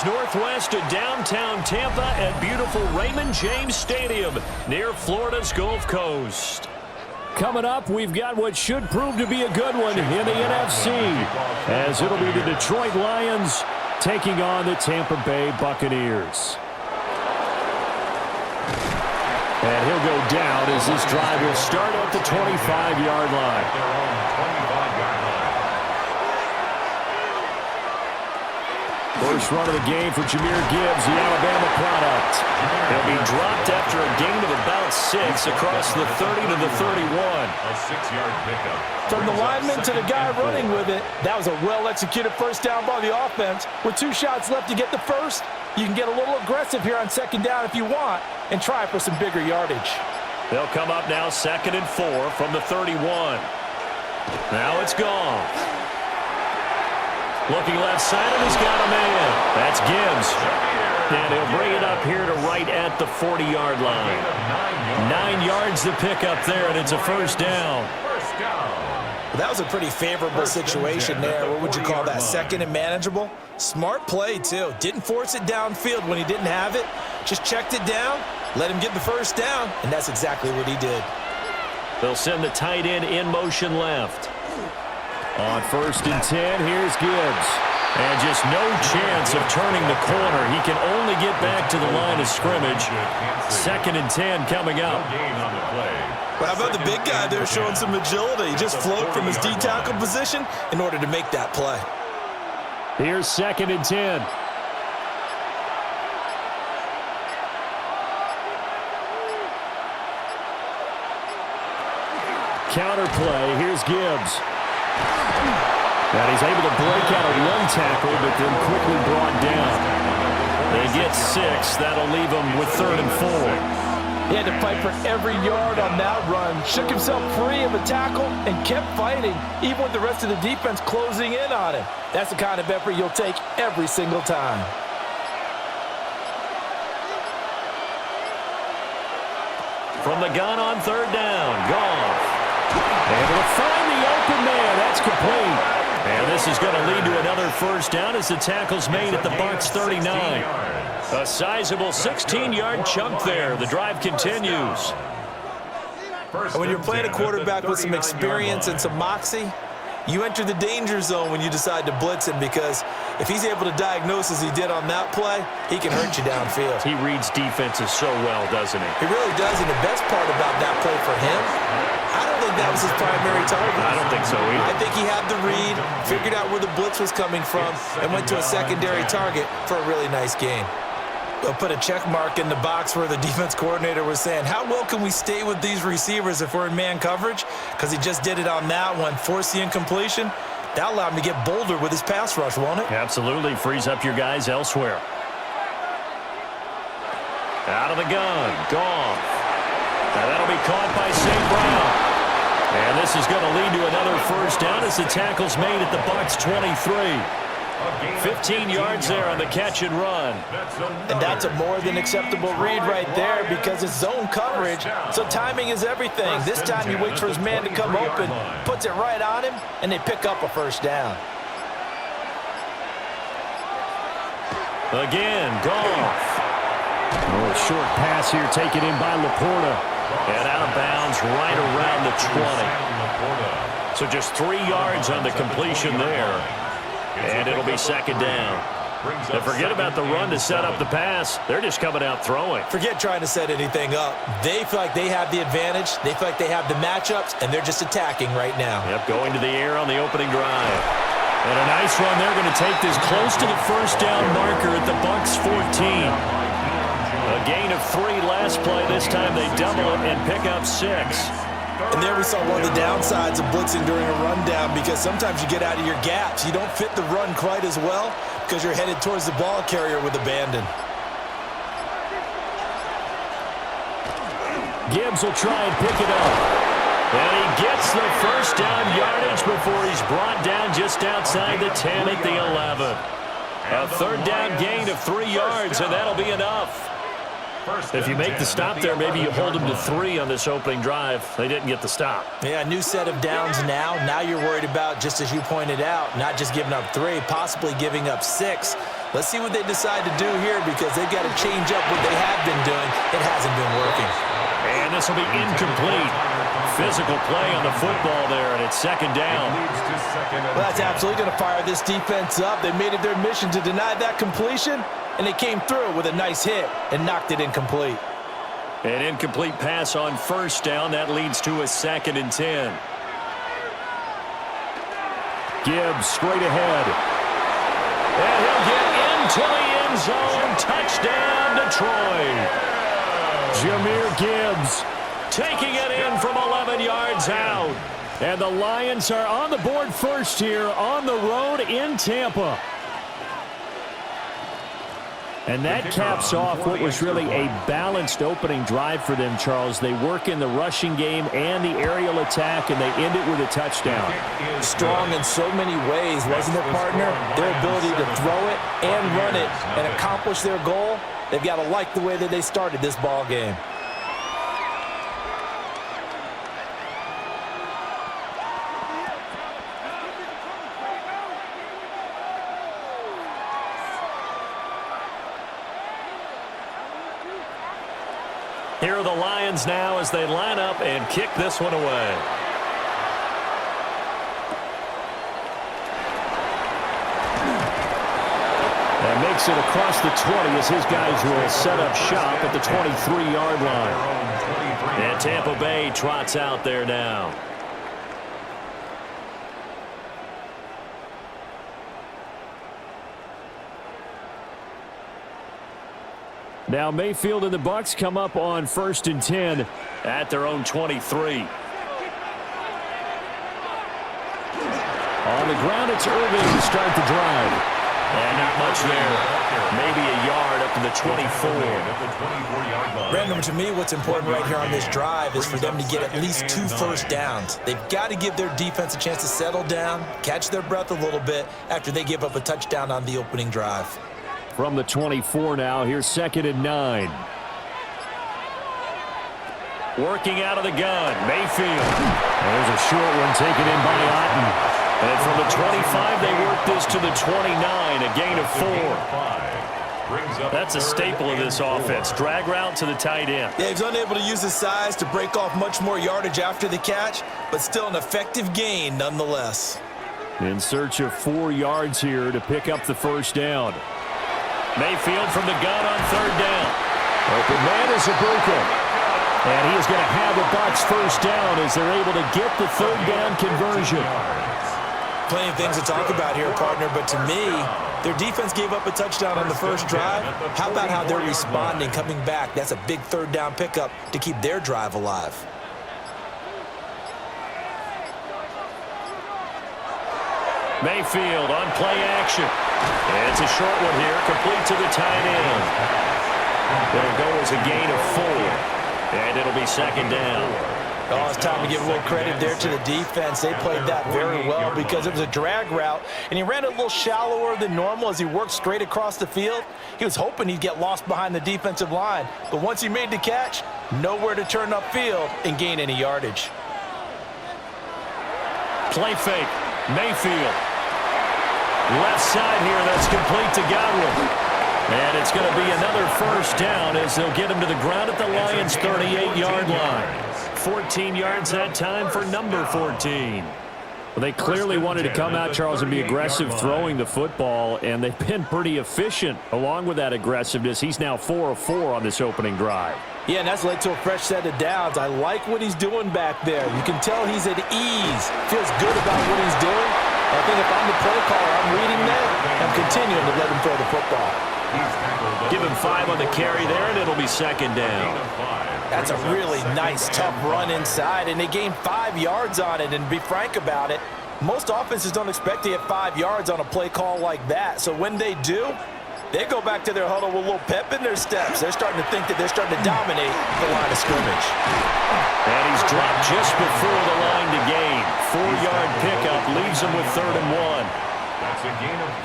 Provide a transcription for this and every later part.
northwest of downtown Tampa at beautiful Raymond James Stadium near Florida's Gulf Coast. Coming up, we've got what should prove to be a good one in the NFC, as it'll be the Detroit Lions taking on the Tampa Bay Buccaneers. And he'll go down as this drive will start at the 25-yard line. First run of the game for Jahmyr Gibbs, the Alabama product. He'll be dropped after a gain of about 6 across the 30 to the 31. A 6-yard pickup. From the lineman to the guy running with it, that was a well-executed first down by the offense. With 2 shots left to get the first, you can get a little aggressive here on second down if you want and try for some bigger yardage. They'll come up now 2nd and 4 from the 31. Now it's Goff. Looking left side, and he's got a man. That's Gibbs. And he'll bring it up here to right at the 40-yard line. 9 yards to pick up there, and it's a first down. Well, that was a pretty favorable situation there. What would you call that? Second and manageable? Smart play, too. Didn't force it downfield when he didn't have it. Just checked it down, let him get the first down, and that's exactly what he did. They'll send the tight end in motion left. On 1st and 10, here's Gibbs. And just no chance of turning the corner. He can only get back to the line of scrimmage. 2nd and 10 coming up. Well, how about the big guy there showing some agility? He just floated from his D-tackle position in order to make that play. Here's 2nd and 10. Counter play. Here's Gibbs. And he's able to break out of 1 tackle, but then quickly brought down. They get 6. That'll leave him with 3rd and 4. He had to fight for every yard on that run. Shook himself free of a tackle and kept fighting, even with the rest of the defense closing in on him. That's the kind of effort you'll take every single time. From the gun on 3rd down, Goff. Able to find the open man. That's complete. And this is going to lead to another first down as the tackle's made at the Bucs 39. A sizable 16-yard chunk there. The drive continues. And when you're playing a quarterback with some experience and some moxie, you enter the danger zone when you decide to blitz him, because if he's able to diagnose as he did on that play, he can hurt you downfield. He reads defenses so well, doesn't he? He really does, and the best part about that play for him, I don't think that was his primary target. I don't think so either. I think he had the read, figured out where the blitz was coming from, and went to a secondary target for a really nice gain. They'll put a check mark in the box where the defense coordinator was saying, how well can we stay with these receivers if we're in man coverage? Because he just did it on that one, forced the incompletion. That'll allow him to get bolder with his pass rush, won't it? Absolutely. Frees up your guys elsewhere. Out of the gun. Goff. Now that'll be caught by St. Brown. And this is going to lead to another first down as the tackle's made at the Bucs 23. 15 yards there on the catch and run. And that's a more than acceptable read right there, because it's zone coverage, so timing is everything. This time he waits for his man to come open, puts it right on him, and they pick up a first down. Again, Goff. A short pass here taken in by Laporta. And out of bounds right around the 20. So just 3 yards on the completion there. And it'll be 2nd down. And forget about the run to set up the pass. They're just coming out throwing. Forget trying to set anything up. They feel like they have the advantage. They feel like they have the matchups, and they're just attacking right now. Yep, going to the air on the opening drive. And a nice run. They're going to take this close to the first down marker at the Bucs 14. A gain of 3 last play. This time they double it and pick up 6. And there we saw one of the downsides of blitzing during a rundown, because sometimes you get out of your gaps. You don't fit the run quite as well because you're headed towards the ball carrier with abandon. Gibbs will try and pick it up. And he gets the first down yardage before he's brought down just outside the 10 at the 11. A 3rd down gain of 3 yards, and that'll be enough. If you make the stop there, maybe you hold them to 3 on this opening drive. They didn't get the stop. Yeah, new set of downs now. Now you're worried about, just as you pointed out, not just giving up 3, possibly giving up 6. Let's see what they decide to do here because they've got to change up what they have been doing. It hasn't been working. And this will be incomplete. Physical play on the football there, and it's second down. Well, that's absolutely going to fire this defense up. They made it their mission to deny that completion, and they came through with a nice hit and knocked it incomplete. An incomplete pass on first down. That leads to a 2nd and 10. Gibbs straight ahead. And he'll get into the end zone. Touchdown, Detroit. Jahmyr Gibbs taking it in from 11 yards out. And the Lions are on the board first here on the road in Tampa. And that caps off what was really a balanced opening drive for them, Charles. They work in the rushing game and the aerial attack, and they end it with a touchdown. Strong in so many ways, wasn't it, partner? Their ability to throw it and run it and accomplish their goal, they've got to like the way that they started this ball game. Here are the Lions now as they line up and kick this one away. And makes it across the 20 as his guys will set up shop at the 23-yard line. And Tampa Bay trots out there now. Now Mayfield and the Bucs come up on 1st and 10 at their own 23. On the ground, it's Irving to start the drive. And not much there. Maybe a yard up to the 24. Random, to me, what's important right here on this drive is for them to get at least 2 first downs. They've got to give their defense a chance to settle down, catch their breath a little bit after they give up a touchdown on the opening drive. From the 24 now, here's 2nd and 9. Working out of the gun, Mayfield. There's a short one taken in by Otten. And from the 25, they work this to the 29, a gain of 4. That's a staple of this offense. Drag route to the tight end. Yeah, he's unable to use his size to break off much more yardage after the catch, but still an effective gain nonetheless. In search of 4 yards here to pick up the first down. Mayfield from the gun on 3rd down. Open man is Ibuka. And he is going to have the Bucs first down as they're able to get the 3rd down conversion. Plenty of things to talk about here, partner, but to me, their defense gave up a touchdown on the first drive. How about how they're responding, coming back? That's a big 3rd down pickup to keep their drive alive. Mayfield on play action. And it's a short one here, complete to the tight end. Their goal is a gain of 4. And it'll be 2nd down. Oh, it's time to give a little credit there to the defense. They played that very well because it was a drag route, and he ran it a little shallower than normal as he worked straight across the field. He was hoping he'd get lost behind the defensive line, but once he made the catch, nowhere to turn upfield and gain any yardage. Play fake, Mayfield. Left side here, that's complete to Godwin. And it's going to be another first down as they'll get him to the ground at the Lions' 38-yard line. 14 yards that time for number 14. Well, they clearly wanted to come out, Charles, and be aggressive throwing the football, and they've been pretty efficient along with that aggressiveness. He's now 4 of 4 on this opening drive. Yeah, and that's led to a fresh set of downs. I like what he's doing back there. You can tell he's at ease, feels good about what he's doing. I think if I'm the play caller, I'm reading that, I'm continuing to let him throw the football. Give him 5 on the carry there, and it'll be 2nd down. That's a really nice, tough run inside, and they gained 5 yards on it. And to be frank about it, most offenses don't expect to get 5 yards on a play call like that. So when they do, they go back to their huddle with a little pep in their steps. They're starting to think that they're starting to dominate the line of scrimmage. And he's dropped just before the line to gain. 4-yard pickup leaves him with 3rd and 1.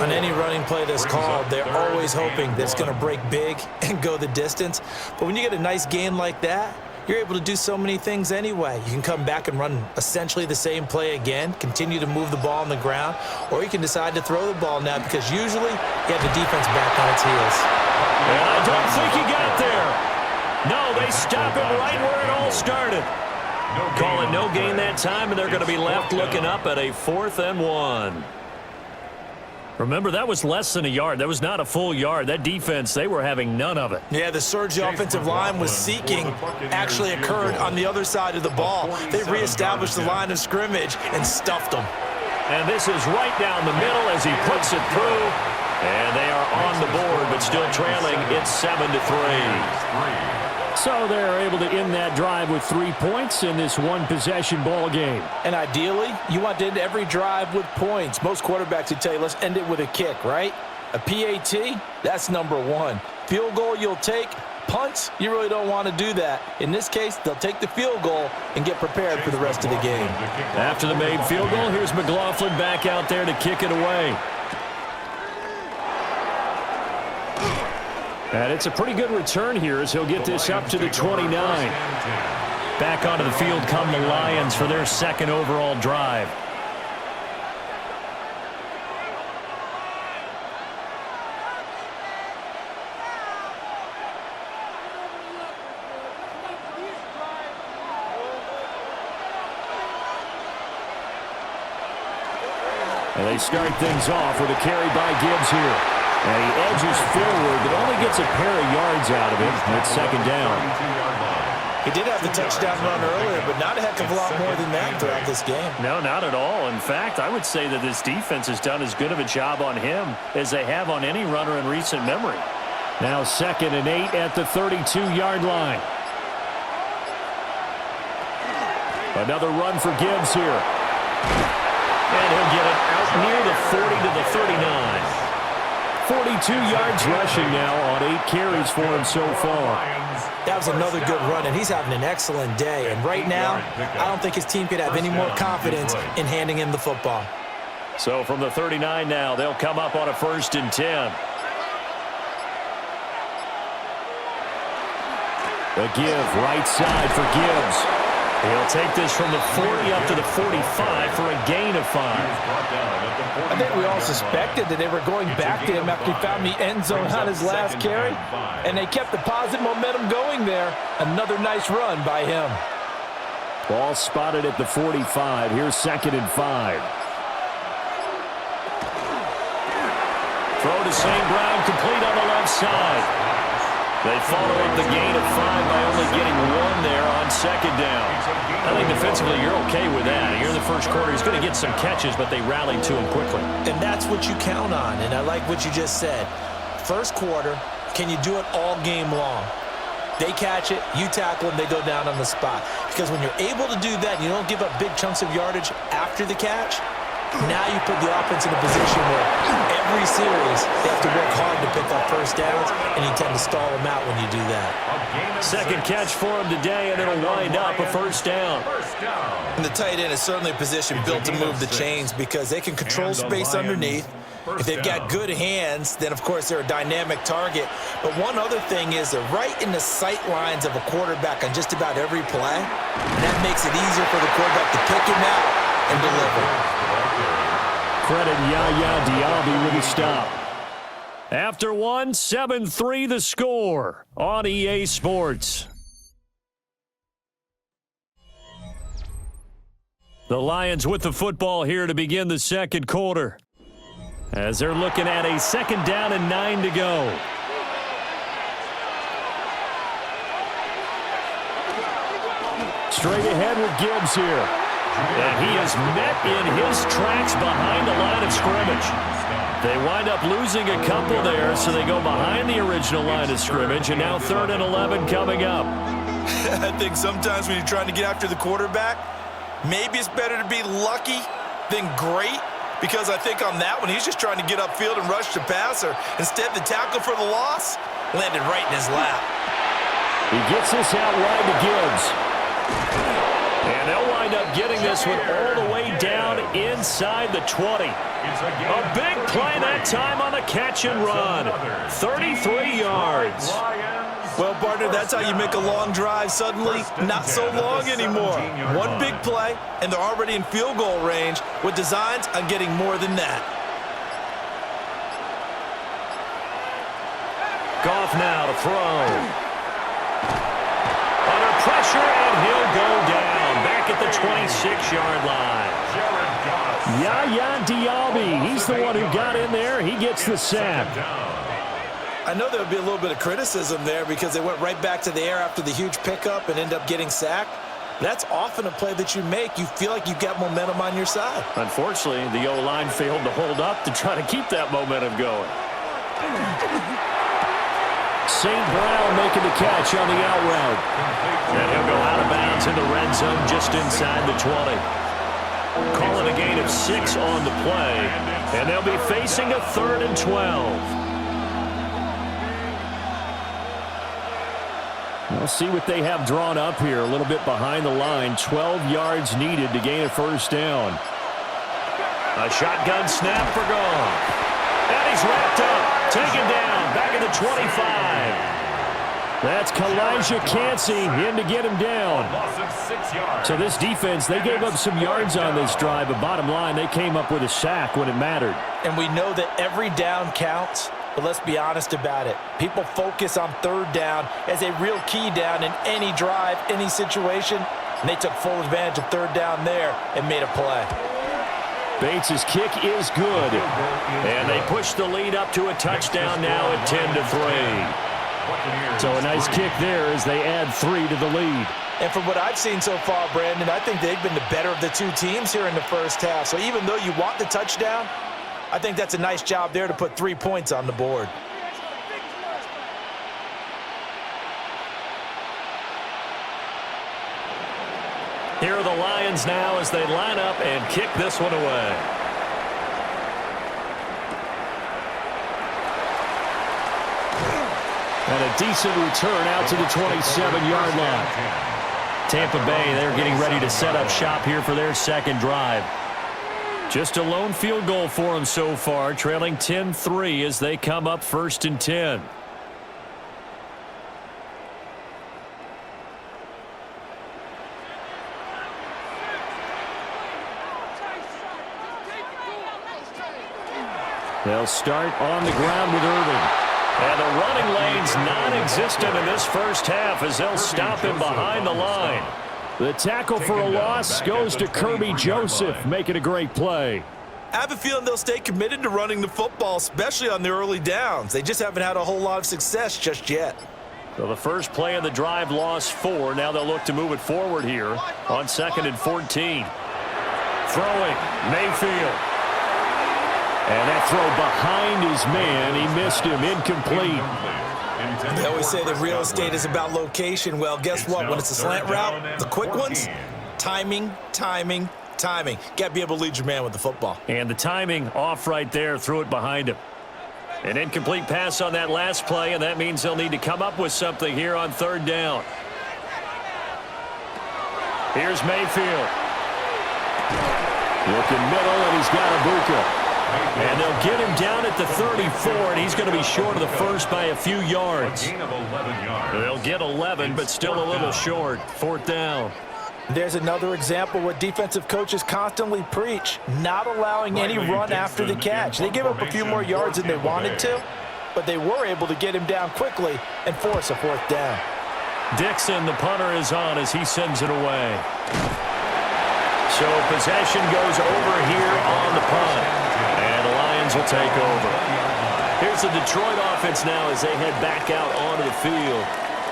On any running play that's called, they're always hoping that it's going to break big and go the distance. But when you get a nice gain like that, you're able to do so many things anyway. You can come back and run essentially the same play again, continue to move the ball on the ground, or you can decide to throw the ball now because usually you have the defense back on its heels. And I don't think he got there. No, they stop him right where it all started. Call it no gain that time, and they're going to be left looking up at a 4th and 1. Remember, that was less than a yard. That was not a full yard. That defense, they were having none of it. Yeah, the surge the offensive line was seeking actually occurred on the other side of the ball. They reestablished the line of scrimmage and stuffed them. And this is right down the middle as he puts it through. And they are on the board, but still trailing. It's 7-3. So they're able to end that drive with 3 points in this one-possession ball game. And ideally, you want to end every drive with points. Most quarterbacks would tell you, let's end it with a kick, right? A PAT, that's number 1. Field goal you'll take. Punts, you really don't want to do that. In this case, they'll take the field goal and get prepared for the rest of the game. After the made field goal, here's McLaughlin back out there to kick it away. And it's a pretty good return here as he'll get this up to the 29. Back onto the field come the Lions for their 2nd overall drive. And they start things off with a carry by Gibbs here. And he edges forward, but only gets a pair of yards out of it. It's 2nd down. He did have the touchdown run earlier, but not a heck of a lot more than that throughout this game. No, not at all. In fact, I would say that this defense has done as good of a job on him as they have on any runner in recent memory. Now 2nd and 8 at the 32-yard line. Another run for Gibbs here. And he'll get it out near the 40 to the 39. 42 yards rushing now on 8 carries for him so far. That was another good run, and he's having an excellent day. And right now, I don't think his team could have any more confidence in handing him the football. So from the 39 now, they'll come up on a 1st and 10. The give right side for Gibbs. He'll take this from the 40 up to the 45 for a gain of 5. I think we all suspected that they were going back to him after he found the end zone on his last carry, and they kept the positive momentum going there. Another nice run by him. Ball spotted at the 45. Here's 2nd and 5. Throw to St. Brown, complete on the left side. They follow up the gain of 5 by only getting 1 there on 2nd down. I think defensively you're okay with that. Here in the first quarter, he's going to get some catches, but they rallied to him quickly. And that's what you count on, and I like what you just said. First quarter, can you do it all game long? They catch it, you tackle them, they go down on the spot. Because when you're able to do that, you don't give up big chunks of yardage after the catch, now you put the offense in a position where every series they have to work hard to pick up first downs, and you tend to stall them out when you do that. 2nd catch for him today, and it'll wind up a 1st down. And the tight end is certainly a position built to move the chains because they can control space underneath. If they've got good hands, then, of course, they're a dynamic target. But one other thing is they're right in the sight lines of a quarterback on just about every play, and that makes it easier for the quarterback to pick him out and deliver. Credit Yaya Diaby with a stop. After 1, 7-3 the score on EA Sports. The Lions with the football here to begin the 2nd quarter, as they're looking at a 2nd down and 9 to go. Straight ahead with Gibbs here. And he is met in his tracks behind the line of scrimmage. They wind up losing a couple there, so they go behind the original line of scrimmage, and now 3rd and 11 coming up. I think sometimes when you're trying to get after the quarterback, maybe it's better to be lucky than great, because I think on that one, he's just trying to get upfield and rush the passer. Instead, the tackle for the loss landed right in his lap. He gets this out wide to Gibbs. And they'll wind up getting this one all the way down inside the 20. A big play that time on the catch and run. 33 yards. Well, partner, that's how you make a long drive suddenly not so long anymore. One big play, and they're already in field goal range with designs on getting more than that. Goff now to throw. Under pressure, and he'll go down. Back at the 26-yard line. Yaya Diaby, he's the one who got in there. He gets the sack. I know there would be a little bit of criticism there because they went right back to the air after the huge pickup and end up getting sacked. That's often a play that you make. You feel like you've got momentum on your side. Unfortunately, the O-line failed to hold up to try to keep that momentum going. St. Brown making the catch on the out route. And he'll go out of bounds in the red zone just inside the 20. Calling a gain of 6 on the play. And they'll be facing a 3rd and 12. We'll see what they have drawn up here. A little bit behind the line. 12 yards needed to gain a first down. A shotgun snap for Goff. And he's wrapped up. Taken down. Back at the 25. That's Kalijah Cansey in to get him down. So this defense, they gave up some yards on this drive, but bottom line, they came up with a sack when it mattered. And we know that every down counts, but let's be honest about it. People focus on 3rd down as a real key down in any drive, any situation, and they took full advantage of 3rd down there and made a play. Bates' kick is good, and they push the lead up to a touchdown now at 10-3. So a nice kick there as they add 3 to the lead. And from what I've seen so far, Brandon, I think they've been the better of the two teams here in the first half. So even though you want the touchdown, I think that's a nice job there to put 3 points on the board. Here are the Lions now as they line up and kick this one away. And a decent return out to the 27-yard line. Tampa Bay, they're getting ready to set up shop here for their second drive. Just a lone field goal for them so far, trailing 10-3 as they come up 1st and 10. They'll start on the ground with Irving. And the running lane's non-existent in this first half as they'll stop him behind the line. The tackle for a loss goes to Kirby Joseph, making a great play. I have a feeling they'll stay committed to running the football, especially on the early downs. They just haven't had a whole lot of success just yet. So the first play of the drive lost 4. Now they'll look to move it forward here on 2nd and 14. Throwing, Mayfield. And that throw behind his man, he missed him, incomplete. They always say that real estate is about location. Well, guess what? When it's a slant route, the quick ones, timing, timing, timing. Got to be able to lead your man with the football. And the timing off right there, threw it behind him. An incomplete pass on that last play, and that means they'll need to come up with something here on 3rd down. Here's Mayfield. Looking middle, and he's got Ibuka. And they'll get him down at the 34, and he's going to be short of the first by a few yards. They'll get 11, but still a little short. 4th down. There's another example what defensive coaches constantly preach, not allowing any run after the catch. They gave up a few more yards than they wanted to, but they were able to get him down quickly and force a 4th down. Dixon, the punter, is on as he sends it away. So possession goes over here on the punt. And the Lions will take over. Here's the Detroit offense now as they head back out onto the field.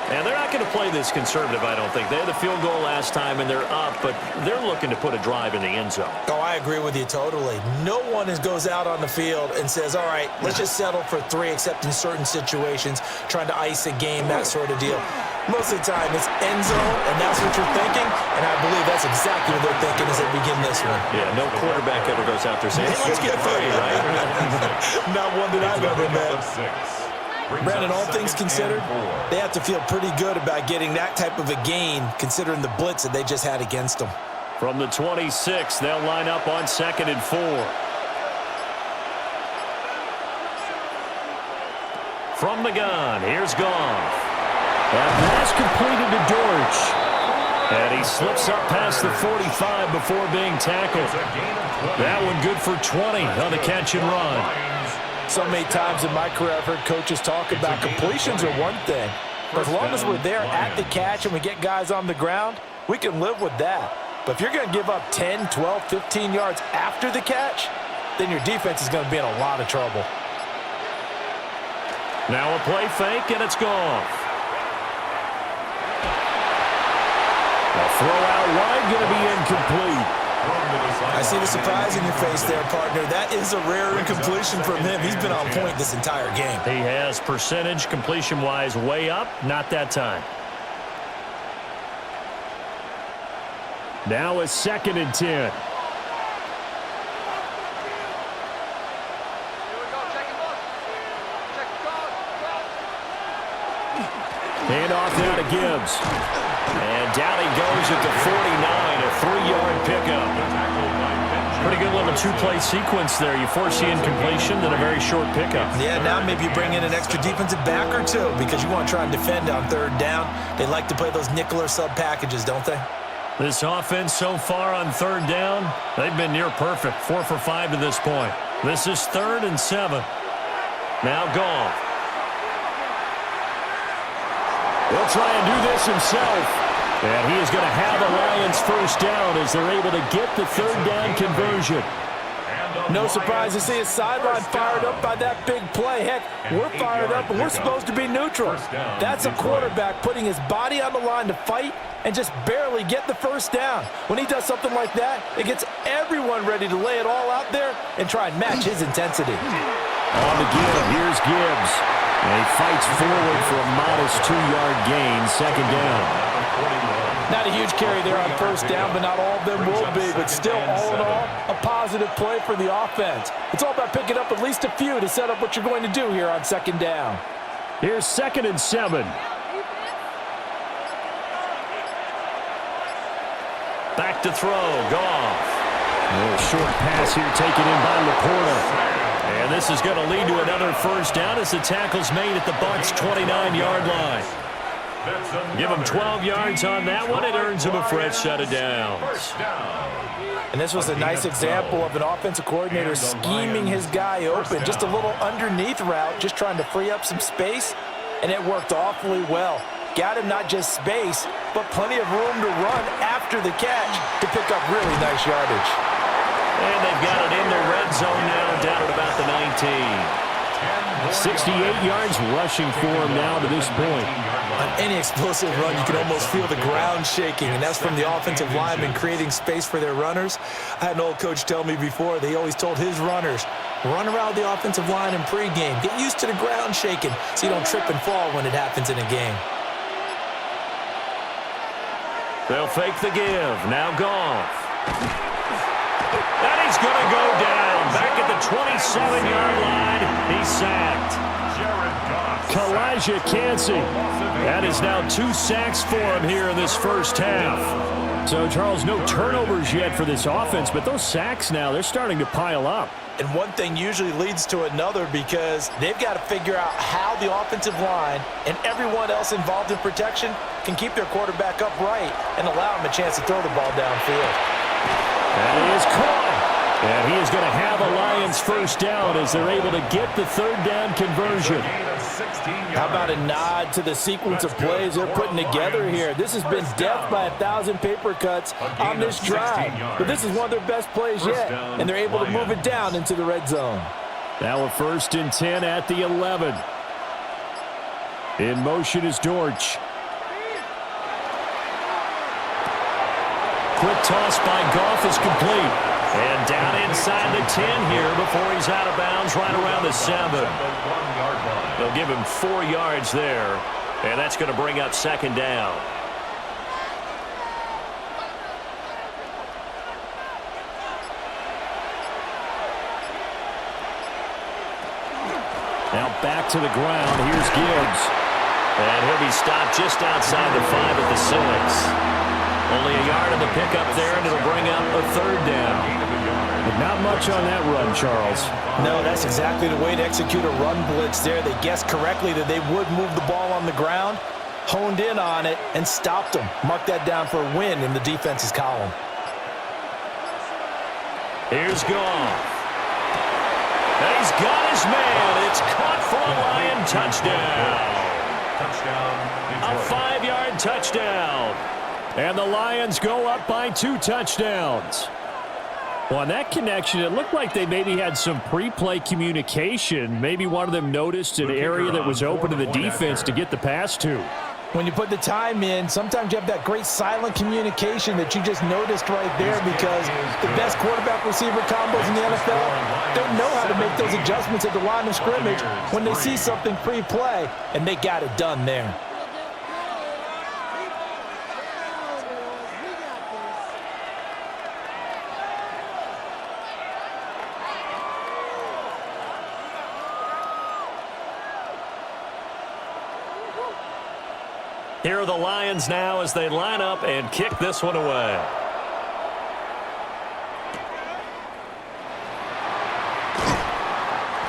And they're not going to play this conservative, I don't think. They had the field goal last time, and they're up, but they're looking to put a drive in the end zone. Oh, I agree with you totally. No one goes out on the field and says, all right, let's just settle for 3, except in certain situations, trying to ice a game, that sort of deal. Most of the time, it's end zone, and that's what you're thinking, and I believe that's exactly what they're thinking as they begin this one. Yeah, no quarterback ever goes out there saying, hey, let's get 3, right? Not one that I've ever met. Brandon, all things considered, they have to feel pretty good about getting that type of a gain, considering the blitz that they just had against them. From the 26, they'll line up on 2nd and 4. From the gun, here's Goff. That pass completed to Dortch. And he slips up past the 45 before being tackled. That one good for 20 on the catch and run. So many times in my career I've heard coaches talk about completions are one thing. But as long as we're there at the catch and we get guys on the ground, we can live with that. But if you're going to give up 10, 12, 15 yards after the catch, then your defense is going to be in a lot of trouble. Now a play fake, and it's gone. A throw out wide, going to be incomplete. I see the surprise in your face there, partner. That is a rare incompletion from him. He's been on point this entire game. He has percentage completion-wise way up, not that time. Now a 2nd and 10. Hand off now to Gibbs. And down he goes at the 49, a 3-yard pickup. Pretty good little 2-play sequence there. You force the incompletion, then a very short pickup. Yeah, now maybe you bring in an extra defensive back or two because you want to try and defend on 3rd down. They like to play those nickel or sub packages, don't they? This offense so far on 3rd down, they've been near perfect. 4 for 5 to this point. This is 3rd and 7. Now Goff. He'll try and do this himself. And he is going to have the Lions first down as they're able to get the 3rd down conversion. No surprise to see his sideline fired up by that big play. Heck, we're fired up, and we're supposed to be neutral. That's a quarterback putting his body on the line to fight and just barely get the first down. When he does something like that, it gets everyone ready to lay it all out there and try and match his intensity. On the give, here's Gibbs. And he fights forward for a modest 2-yard gain, 2nd down. Not a huge carry there on 1st down, but not all of them will be. But still, all in all, a positive play for the offense. It's all about picking up at least a few to set up what you're going to do here on 2nd down. Here's 2nd and 7. Back to throw, Goff. A little short pass here taken in by Laporta. And this is going to lead to another first down as the tackle's made at the Bucs' 29-yard line. Give him 12 yards on that one. It earns him a fresh set of downs. And this was a nice example of an offensive coordinator scheming his guy open. Just a little underneath route, just trying to free up some space, and it worked awfully well. Got him not just space, but plenty of room to run after the catch to pick up really nice yardage. And they've got it in the red zone now, down at about the 19. 68 yards rushing for him now to this point. On any explosive run, you can almost feel the ground shaking, and that's from the offensive linemen creating space for their runners. I had an old coach tell me before, they always told his runners, run around the offensive line in pregame. Get used to the ground shaking so you don't trip and fall when it happens in a game. They'll fake the give. Now Goff. And he's going to go down. Back at the 27-yard line. He's sacked. Elijah Cansey. That is now 2 sacks for him here in this first half. So, Charles, no turnovers yet for this offense, but those sacks now, they're starting to pile up. And one thing usually leads to another because they've got to figure out how the offensive line and everyone else involved in protection can keep their quarterback upright and allow him a chance to throw the ball downfield. That is caught. And he is going to have a Lions first down as they're able to get the 3rd down conversion. How about a nod to the sequence of plays they're putting together here? This has been death by 1,000 paper cuts on this drive. But this is one of their best plays yet, and they're able to move it down into the red zone. Now a 1st and 10 at the 11. In motion is Dortch. Quick toss by Goff is complete. And down inside the 10 here before he's out of bounds right around the 7. They'll give him 4 yards there. And that's going to bring up 2nd down. Now back to the ground. Here's Gibbs. And he'll be stopped just outside the 5 at the 6. Only a yard in the pickup there, and it'll bring up a 3rd down. But not much on that run, Charles. No, that's exactly the way to execute a run blitz there. They guessed correctly that they would move the ball on the ground. honed in on it, and stopped them. Mark that down for a win in the defense's column. Here's Goff. And he's got his man. It's caught for a Lion touchdown. A 5-yard touchdown. And the Lions go up by 2 touchdowns. Well, on that connection, it looked like they maybe had some pre-play communication. Maybe one of them noticed an area that was open to the defense to get the pass to. When you put the time in, sometimes you have that great silent communication that you just noticed right there, because the best quarterback-receiver combos in the NFL don't know how to make those adjustments at the line of scrimmage when they see something pre-play, and they got it done there. Here are the Lions now as they line up and kick this one away.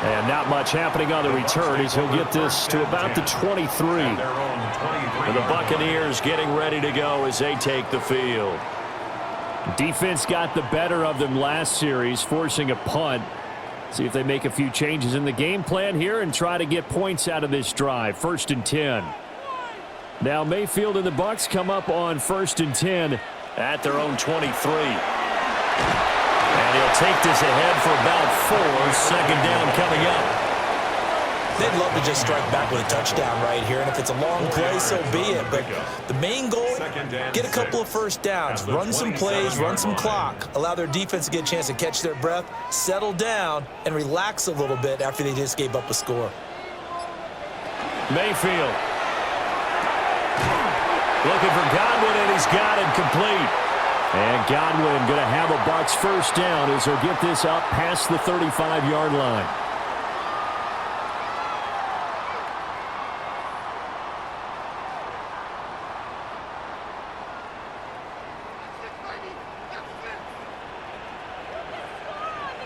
And not much happening on the return as he'll get this to about the 23. And the Buccaneers getting ready to go as they take the field. Defense got the better of them last series, forcing a punt. See if they make a few changes in the game plan here and try to get points out of this drive. 1st and 10. Now Mayfield and the Bucs come up on 1st and 10 at their own 23. And he'll take this ahead for about 4. 2nd down coming up. They'd love to just strike back with a touchdown right here, and if it's a long play, so be it. But the main goal, get a couple of first downs, run some plays, run some clock, allow their defense to get a chance to catch their breath, settle down, and relax a little bit after they just gave up a score. Mayfield. Looking for Godwin, and he's got it complete. And Godwin going to have a Bucs first down as he'll get this up past the 35-yard line.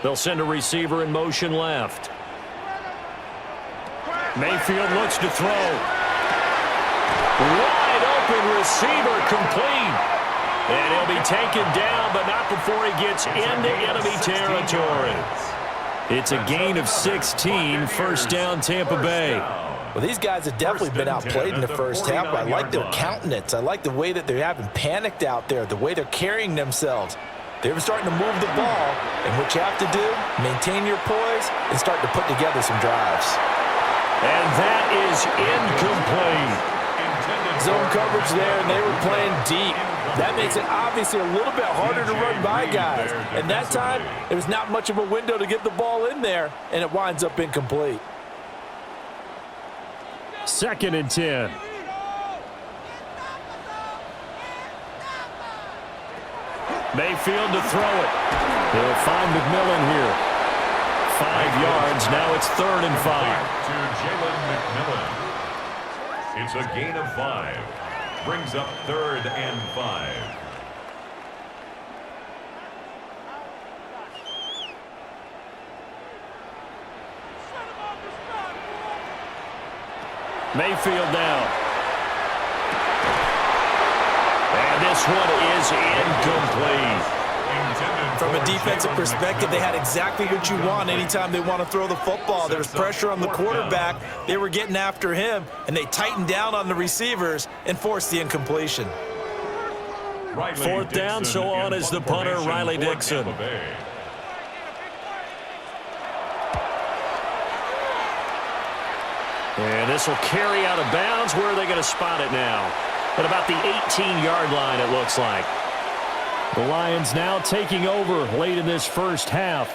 They'll send a receiver in motion left. Mayfield looks to throw. Wide open receiver complete. And he'll be taken down, but not before he gets into enemy territory. It's a gain of 16, 1st down Tampa Bay. Well, these guys have definitely been outplayed in the first half. I like their countenance. I like the way that they haven't panicked out there, the way they're carrying themselves. They're starting to move the ball, and what you have to do, maintain your poise and start to put together some drives. And that is incomplete. Zone coverage there, and they were playing deep. That makes it obviously a little bit harder to run by guys. And that time, there was not much of a window to get the ball in there, and it winds up incomplete. 2nd and 10. Mayfield to throw it. He'll find McMillan here. 5 yards. Now it's 3rd and 5. To Jalen McMillan. It's a gain of 5. Brings up 3rd and 5. Mayfield now. And this one is incomplete. From a defensive perspective, they had exactly what you want anytime they want to throw the football. There was pressure on the quarterback. They were getting after him, and they tightened down on the receivers and forced the incompletion. 4th down, so on is the punter, Riley Dixon. And this will carry out of bounds. Where are they going to spot it now? At about the 18-yard line, it looks like. The Lions now taking over late in this first half.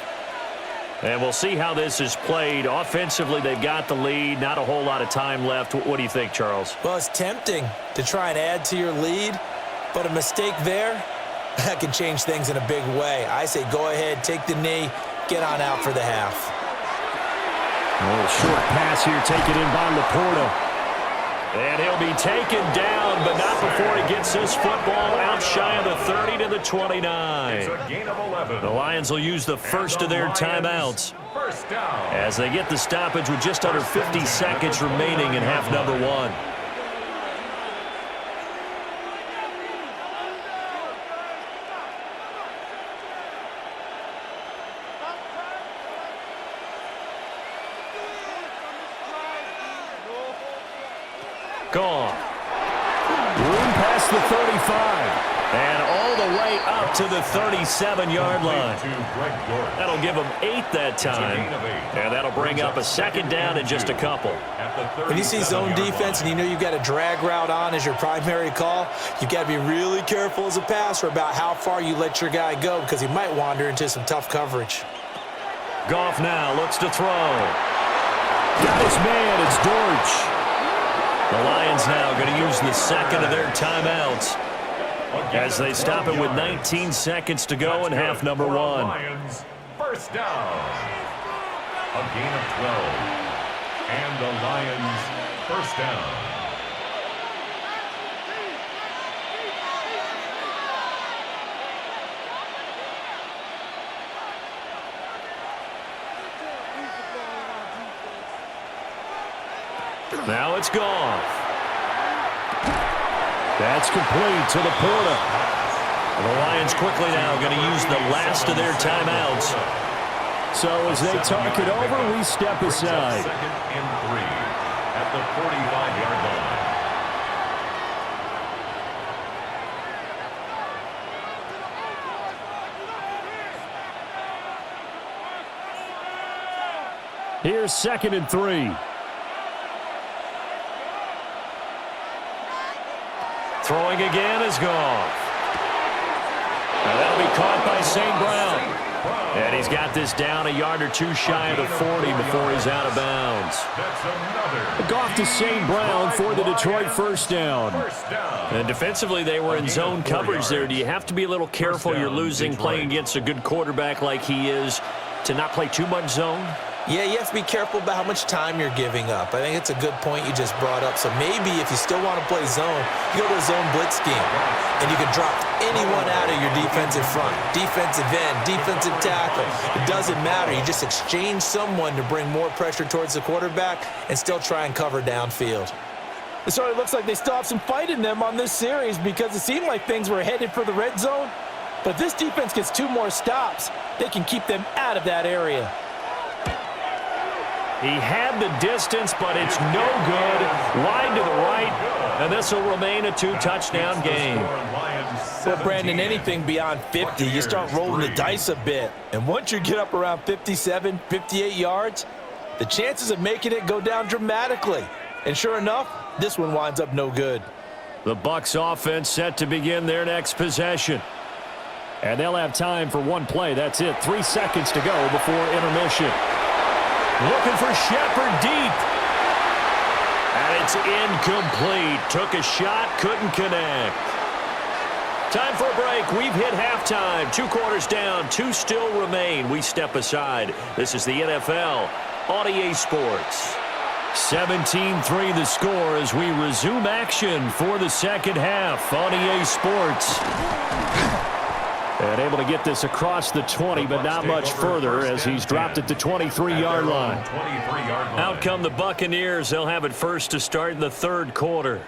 And we'll see how this is played. Offensively, they've got the lead. Not a whole lot of time left. What do you think, Charles? Well, it's tempting to try and add to your lead, but a mistake there, that can change things in a big way. I say go ahead, take the knee, get on out for the half. A little short pass here taken in by Laporta. And he'll be taken down, but not before he gets this football out shy of the 30 to the 29. It's a gain of 11. The Lions will use the first of their timeouts as they get the stoppage with just under 50 seconds remaining in half number 1. Goff. Room past the 35. And all the way up to the 37-yard line. That'll give them 8 that time. And that'll bring up a second down in just a couple. When you see zone defense and you know you've got a drag route on as your primary call, you've got to be really careful as a passer about how far you let your guy go because he might wander into some tough coverage. Goff now looks to throw. Got his man. It's Dortch. The Lions now going to use the second of their timeouts as they stop it with 19 seconds to go in half number 1. Lions, first down. A gain of 12. And the Lions, first down. Now it's Goff. That's complete to the Porta. The Lions quickly now going to use the last of their timeouts. So as they talk it over, we step aside. Second and 3 at the 45-yard line. Here's second and 3. Throwing again is Goff. Now that'll be caught by St. Brown. And he's got this down a yard or two shy of the 40 before he's out of bounds. Goff to St. Brown for the Detroit first down. And defensively, they were in zone coverage there. Do you have to be a little careful? You're losing playing against a good quarterback like he is to not play too much zone? Yeah, you have to be careful about how much time you're giving up. I think it's a good point you just brought up. So maybe if you still want to play zone, you go to a zone blitz scheme. And you can drop anyone out of your defensive front. Defensive end, defensive tackle. It doesn't matter. You just exchange someone to bring more pressure towards the quarterback and still try and cover downfield. So it looks like they still have some fight in them on this series because it seemed like things were headed for the red zone. But if this defense gets 2 more stops, they can keep them out of that area. He had the distance, but it's no good. Wide to the right, and this will remain a 2-touchdown game. Well, Brandon, anything beyond 50, you start rolling the dice a bit. And once you get up around 57, 58 yards, the chances of making it go down dramatically. And sure enough, this one winds up no good. The Bucs offense set to begin their next possession. And they'll have time for one play. That's it. 3 seconds to go before intermission. Looking for Shepard deep. And it's incomplete. Took a shot, couldn't connect. Time for a break. We've hit halftime. 2 quarters down, 2 still remain. We step aside. This is the NFL on EA Sports. 17-3 the score as we resume action for the second half on EA Sports. And able to get this across the 20, but not much further as he's dropped it to 23-yard line. Out come the Buccaneers. They'll have it first to start in the 3rd quarter.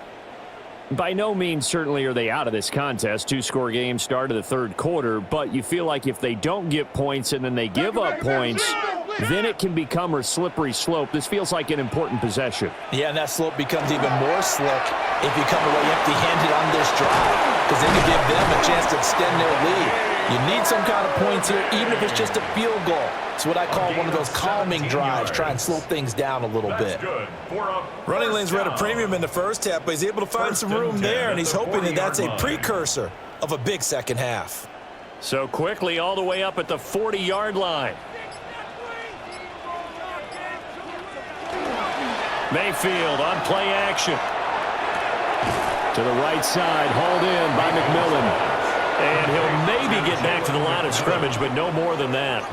By no means certainly are they out of this contest. 2-score game start of the 3rd quarter, but you feel like if they don't get points and then they give up points, then it can become a slippery slope. This feels like an important possession. Yeah, and that slope becomes even more slick if you come away empty-handed on this drive, because then you give them a chance to extend their lead. You need some kind of points here, even if it's just a field goal. It's what I call one of those calming drives. Try and slow things down a little bit. Running lanes were at a premium in the first half, but he's able to find some room there, and he's hoping that that's a precursor of a big second half. So quickly all the way up at the 40-yard line. Mayfield on play action. To the right side, hauled in by McMillan. And he'll maybe get back to the line of scrimmage, but no more than that.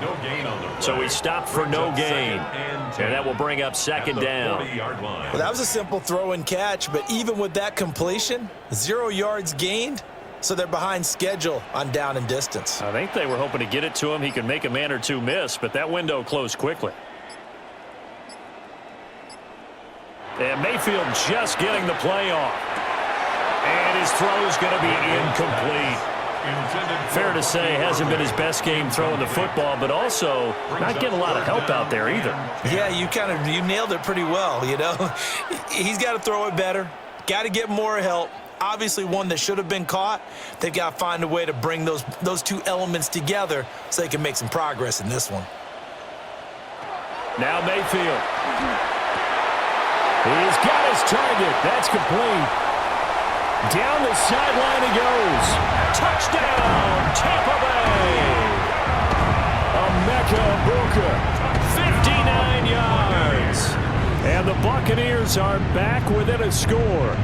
So he stopped for no gain. And that will bring up second down. Well, that was a simple throw and catch, but even with that completion, 0 yards gained, so they're behind schedule on down and distance. I think they were hoping to get it to him. He could make a man or two miss, but that window closed quickly. And Mayfield just getting the play off. And his throw is going to be incomplete. Fair to say, hasn't been his best game throwing the football, but also not getting a lot of help out there either. Yeah, you nailed it pretty well, you know. He's got to throw it better. Got to get more help. Obviously one that should have been caught. They've got to find a way to bring those two elements together so they can make some progress in this one. Now Mayfield. He's got his target. That's complete. Down the sideline he goes. Touchdown, Tampa Bay. Emeka Egbuka, 59 yards. And the Buccaneers are back within a score.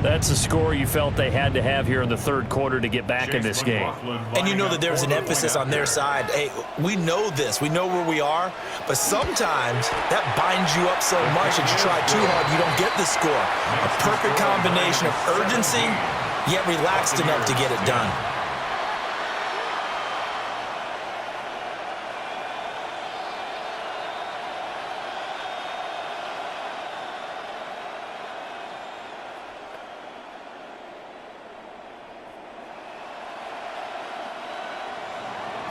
That's a score you felt they had to have here in the third quarter to get back in this game. And you know that there's an emphasis on their side. Hey, we know this. We know where we are. But sometimes that binds you up so much that you try too hard, you don't get the score. A perfect combination of urgency, yet relaxed enough to get it done.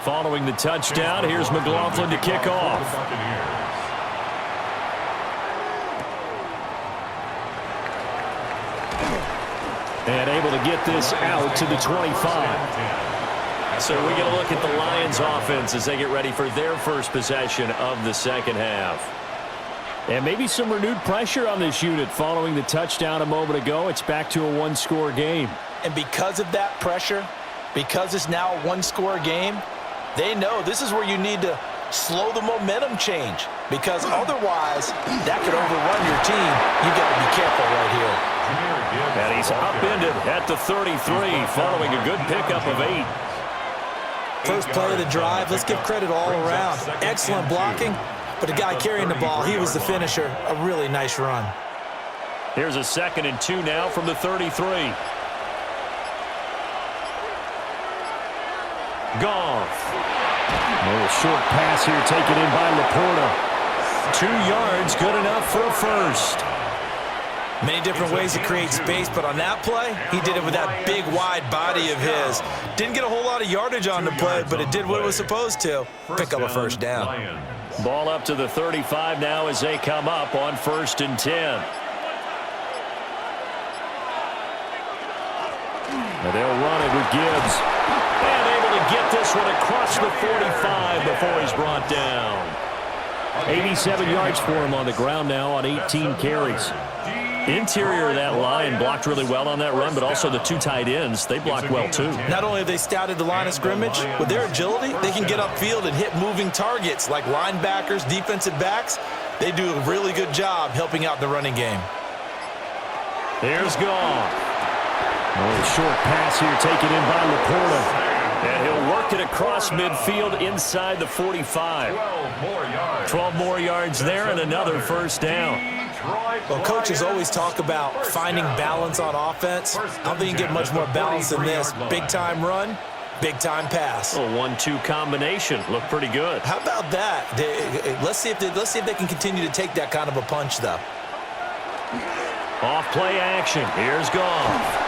Following the touchdown, here's McLaughlin to kick off. And able to get this out to the 25. So we get a look at the Lions offense as they get ready for their first possession of the second half. And maybe some renewed pressure on this unit following the touchdown a moment ago. It's back to a one-score game. And because of that pressure, because it's now a one-score game, they know this is where you need to slow the momentum change, because otherwise that could overrun your team. You've got to be careful right here. And he's upended at the 33 following a good pickup of 8. First play of the drive, let's give credit all around. Excellent blocking, but the guy carrying the ball, he was the finisher. A really nice run. Here's a 2nd and 2 now from the 33. Goff. A little short pass here taken in by Laporta. 2 yards, good enough for a first. Many different ways to create space, but on that play, he did it with that big, wide body of his. Didn't get a whole lot of yardage on the play, but it did what it was supposed to. Pick up a first down. Ball up to the 35 now as they come up on 1st and 10. And they'll run it with Gibbs. And able to get this one across the 45 before he's brought down. 87 yards for him on the ground now on 18 carries. Interior of that line blocked really well on that run, but also the 2 tight ends, they blocked well too. Not only have they scouted the line of scrimmage, with their agility, they can get upfield and hit moving targets like linebackers, defensive backs. They do a really good job helping out the running game. There's Goff. A little short pass here taken in by Laporta. And he'll work it across midfield inside the 45. 12 more yards there and another first down. Well, coaches always talk about finding balance on offense. I don't think you get much more balance than this. Big-time run, big-time pass. A 1-2 combination. Looked pretty good. How about that? Let's see if they can continue to take that kind of a punch, though. Off-play action. Here's Goff.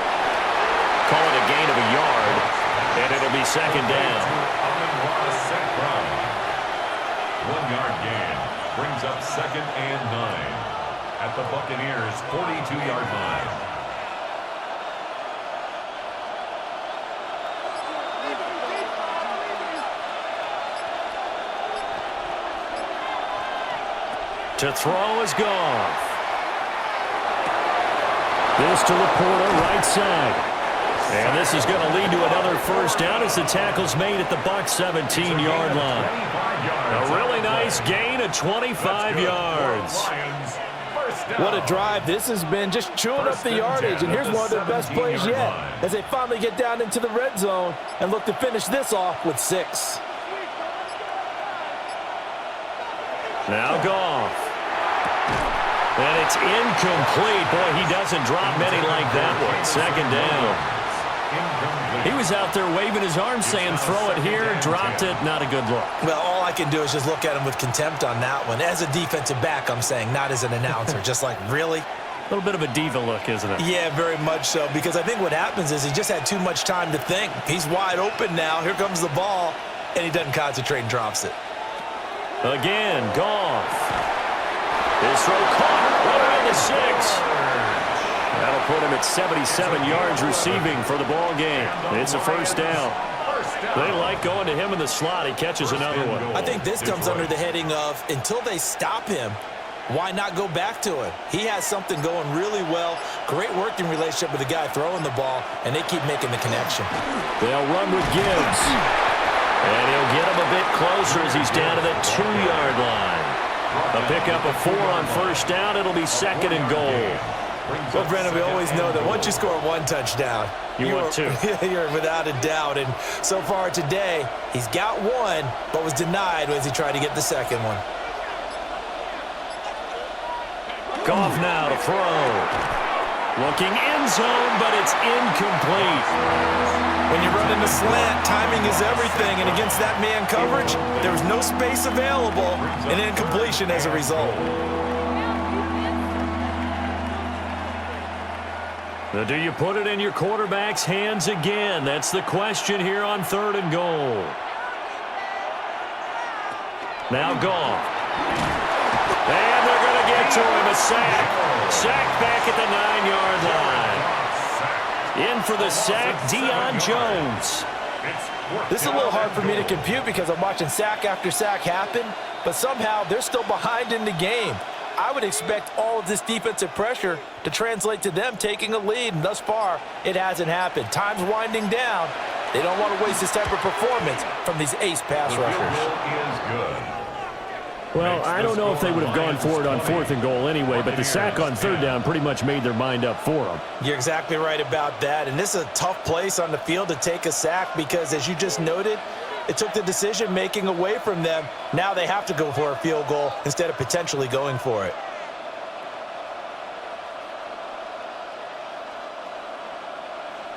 Call it a gain of a yard, and it'll be 2nd down. 1-yard gain brings up 2nd and 9 at the Buccaneers' 42-yard line. To throw is Goff. This to Laporta, right side. And this is going to lead to another first down as the tackle's made at the Bucs 17-yard line. A really nice gain of 25 yards. What a drive this has been, just chewing up the yardage. And here's one of their best plays yet as they finally get down into the red zone and look to finish this off with 6. Now Goff. And it's incomplete. Boy, he doesn't drop many like that one. 2nd down. He was out there waving his arms saying, throw it here, dropped it, not a good look. Well, all I can do is just look at him with contempt on that one. As a defensive back, I'm saying, not as an announcer. Just like, really? A little bit of a diva look, isn't it? Yeah, very much so, because I think what happens is he just had too much time to think. He's wide open now. Here comes the ball, and he doesn't concentrate and drops it. Again, Goff. His throw caught right around the 6. him at 77 yards receiving for the ball game. It's a first down. They like going to him in the slot. He catches another one. I think this comes under the heading of until they stop him, why not go back to him? He has something going really well. Great working relationship with the guy throwing the ball, and they keep making the connection. They'll run with Gibbs. And he'll get him a bit closer as he's down to the 2-yard line. A pickup of 4 on first down. It'll be 2nd and goal. Well, Brennan, we always know that once you score 1 touchdown, you want 2. You're without a doubt. And so far today, he's got 1, but was denied as he tried to get the second one. Goff now to throw. Looking end zone, but it's incomplete. When you run in the slant, timing is everything. And against that man coverage, there was no space available, and incompletion as a result. Now, do you put it in your quarterback's hands again? That's the question here on 3rd and goal. Now Goff. And they're going to get to him. A sack. Sack back at the 9-yard line. In for the sack, Deion Jones. This is a little hard for me to compute because I'm watching sack after sack happen, but somehow they're still behind in the game. I would expect all of this defensive pressure to translate to them taking a lead, and thus far, it hasn't happened. Time's winding down. They don't want to waste this type of performance from these ace pass rushers. Well, I don't know if they would have gone for it on 4th and goal anyway, but the sack on 3rd down pretty much made their mind up for them. You're exactly right about that, and this is a tough place on the field to take a sack because, as you just noted, it took the decision-making away from them. Now they have to go for a field goal instead of potentially going for it.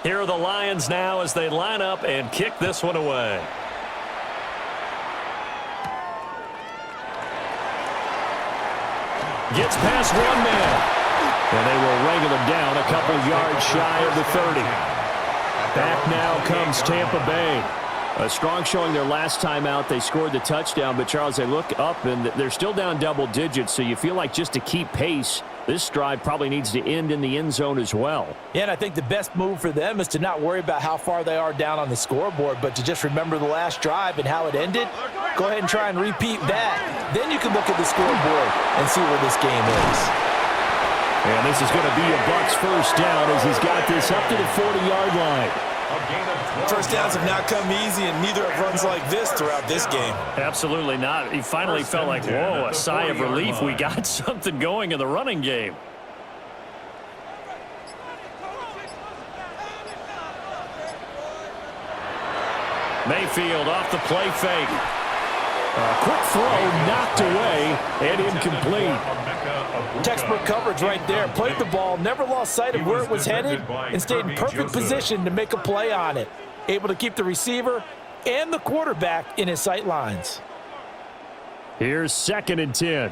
Here are the Lions now as they line up and kick this one away. Gets past 1 man. And they will wrangle him down a couple yards shy of the 30. Back now comes Tampa Bay. A strong showing their last time out. They scored the touchdown, but, Charles, they look up, and they're still down double digits, so you feel like just to keep pace, this drive probably needs to end in the end zone as well. Yeah, and I think the best move for them is to not worry about how far they are down on the scoreboard, but to just remember the last drive and how it ended. Go ahead and try and repeat that. Then you can look at the scoreboard and see where this game is. And this is going to be a Bucs first down as he's got this up to the 40-yard line. First downs have not come easy, and neither have runs like this throughout this game. Absolutely not. He finally felt like, whoa, a sigh of relief. We got something going in the running game. Mayfield off the play fake. A quick throw knocked away and incomplete. Textbook coverage right there. Played the ball, never lost sight of where it was headed, and stayed in perfect position to make a play on it. Able to keep the receiver and the quarterback in his sight lines. Here's 2nd and 10.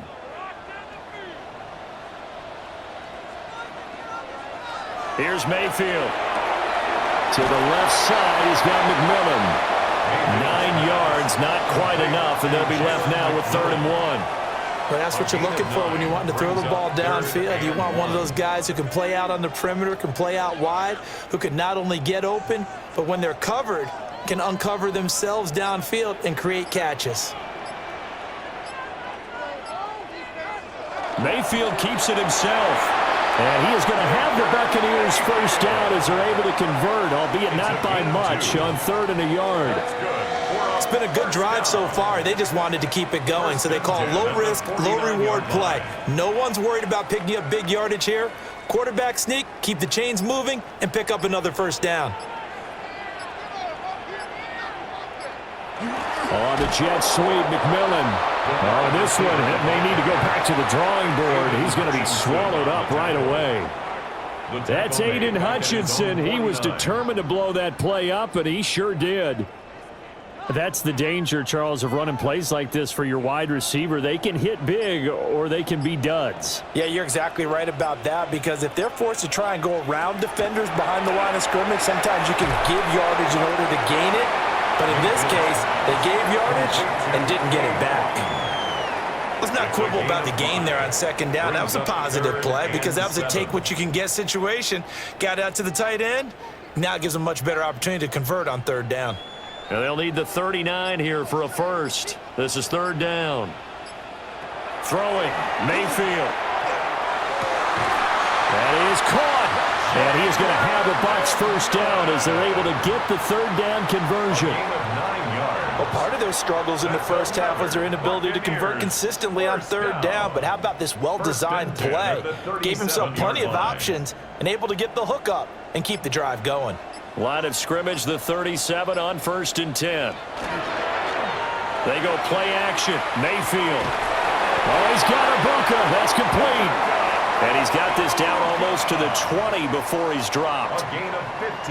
Here's Mayfield. To the left side, he's got McMillan. 9 yards, not quite enough, and they'll be left now with 3rd and 1. But that's what you're looking for when you want to throw the ball downfield. You want one of those guys who can play out on the perimeter, can play out wide, who can not only get open, but when they're covered, can uncover themselves downfield and create catches. Mayfield keeps it himself. And he is going to have the Buccaneers first down as they're able to convert, albeit not by much, on 3rd and a yard. It's been a good drive so far. They just wanted to keep it going, so they call low-risk, low-reward play. No one's worried about picking up big yardage here. Quarterback sneak, keep the chains moving, and pick up another first down. On the jet sweep, McMillan. Oh, this one may need to go back to the drawing board. He's going to be swallowed up right away. That's Aiden Hutchinson. He was determined to blow that play up, and he sure did. That's the danger, Charles, of running plays like this for your wide receiver. They can hit big or they can be duds. Yeah, you're exactly right about that, because if they're forced to try and go around defenders behind the line of scrimmage, sometimes you can give yardage in order to gain it. But in this case, they gave yardage and didn't get it back. Let's not quibble about the gain there on second down. That was a positive play because that was a take-what-you-can-get situation. Got out to the tight end. Now it gives them a much better opportunity to convert on third down. And they'll need the 39 here for a first. This is third down. Throwing, Mayfield. That is caught. And he is going to have the Bucs first down as they're able to get the third down conversion. Well, part of their struggles in the first half was their inability to convert consistently on third down. But how about this well-designed play? Gave himself plenty of options and able to get the hook up and keep the drive going. Line of scrimmage, the 37 on 1st and 10. They go play action. Mayfield. Oh, he's got a bunker. That's complete. And he's got this down almost to the 20 before he's dropped.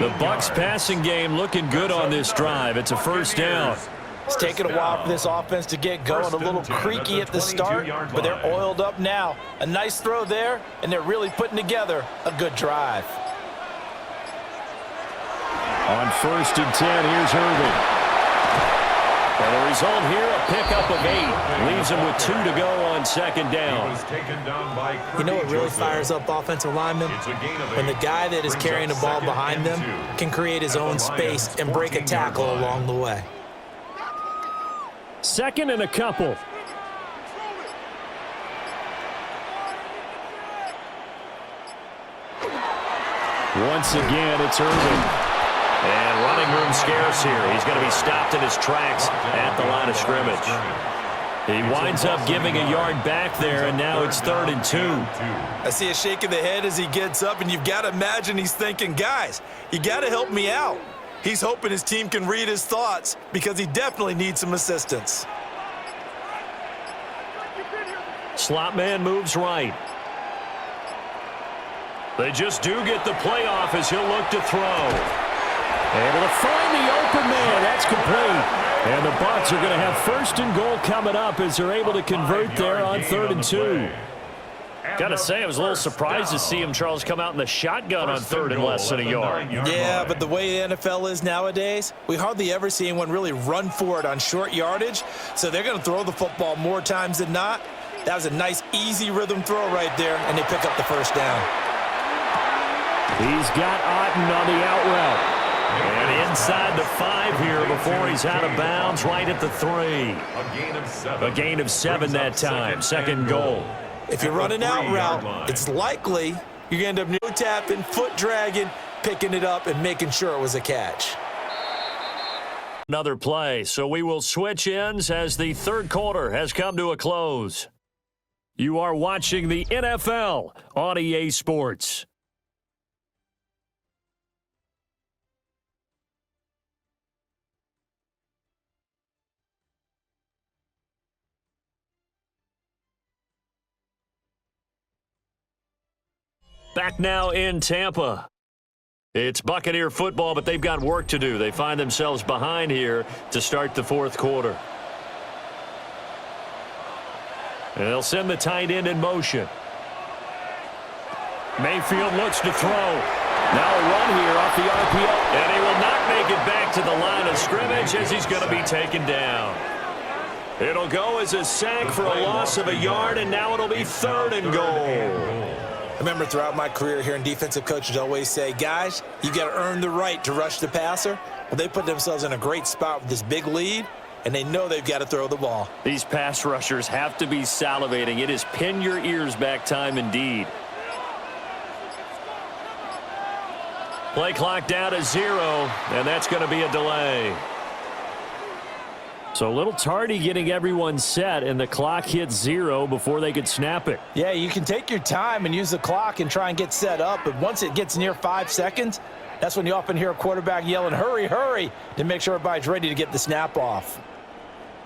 The Bucs passing game looking good on this drive. It's a first down. It's taken a while for this offense to get going. A little creaky at the start, but they're oiled up now. A nice throw there, and they're really putting together a good drive. On 1st and 10, here's Irving. And the result here, a pickup of 8. Leaves him with 2 to go on second down. You know what really fires up offensive linemen? When the guy that is carrying the ball behind them can create his own space and break a tackle along the way. Second and a couple. Once again, it's Irving. And running room scarce here. He's going to be stopped in his tracks at the line of scrimmage. He winds up giving a yard back there, and now it's 3rd and 2. I see a shake of the head as he gets up, and you've got to imagine he's thinking, guys, you got to help me out. He's hoping his team can read his thoughts because he definitely needs some assistance. Slot man moves right. They just do get the play off as he'll look to throw. Able to find the open man. That's complete. And the Bucs are going to have 1st and goal coming up as they're able to convert there on 3rd and 2. Got to say, I was a little surprised to see him, Charles, come out in the shotgun on 3rd and less than a yard. Yeah, but the way the NFL is nowadays, we hardly ever see anyone really run for it on short yardage. So they're going to throw the football more times than not. That was a nice, easy rhythm throw right there, and they pick up the first down. He's got Otten on the out route. And inside the 5 here before he's out of bounds, right at the 3. A gain of 7 that time. 2nd goal. If you're running out route, it's likely you're going to end up no tapping, foot dragging, picking it up, and making sure it was a catch. Another play, so we will switch ends as the 3rd quarter has come to a close. You are watching the NFL on EA Sports. Back now in Tampa. It's Buccaneer football, but they've got work to do. They find themselves behind here to start the 4th quarter. And they'll send the tight end in motion. Mayfield looks to throw. Now a run here off the RPO. And he will not make it back to the line of scrimmage as he's going to be taken down. It'll go as a sack for a loss of a yard, and now it'll be 3rd and goal. I remember throughout my career hearing defensive coaches always say, guys, you got to earn the right to rush the passer. Well, they put themselves in a great spot with this big lead, and they know they've got to throw the ball. These pass rushers have to be salivating. It is pin your ears back time indeed. Play clock down to 0, and that's going to be a delay. So a little tardy getting everyone set, and the clock hits 0 before they could snap it. Yeah, you can take your time and use the clock and try and get set up, but once it gets near 5 seconds, that's when you often hear a quarterback yelling, hurry, hurry, to make sure everybody's ready to get the snap off.